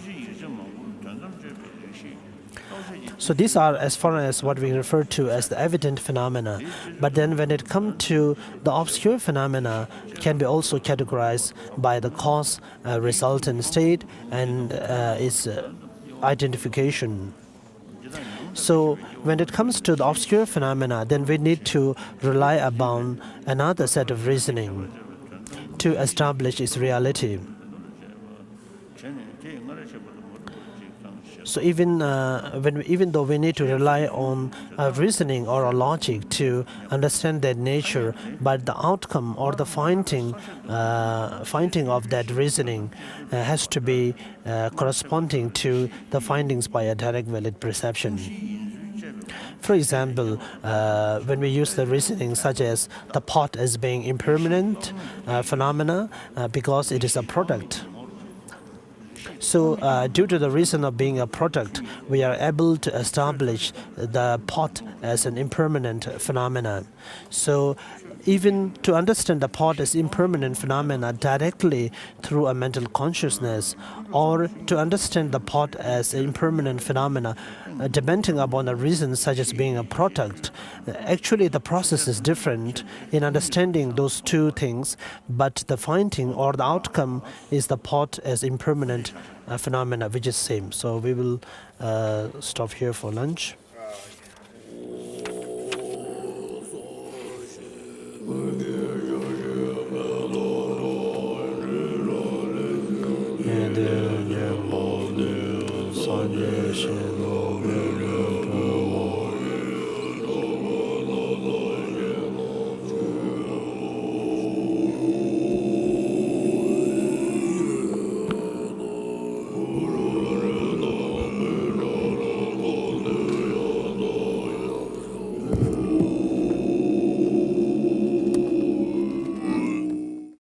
So these are as far as what we refer to as the evident phenomena. But then when it comes to the obscure phenomena, it can be also categorized by the cause, resultant state, and its identification. So when it comes to the obscure phenomena, then we need to rely upon another set of reasoning to establish its reality. So even though we need to rely on reasoning or a logic to understand their nature, but the outcome or the finding of that reasoning has to be corresponding to the findings by a direct valid perception. For example, when we use the reasoning such as the pot as being impermanent phenomena because it is a product. So due to the reason of being a product, we are able to establish the pot as an impermanent phenomenon. So even to understand the pot as impermanent phenomena directly through a mental consciousness, or to understand the pot as impermanent phenomena depending upon a reason such as being a product, actually the process is different in understanding those two things, but the finding or the outcome is the pot as impermanent phenomena, which is same. So we will stop here for lunch.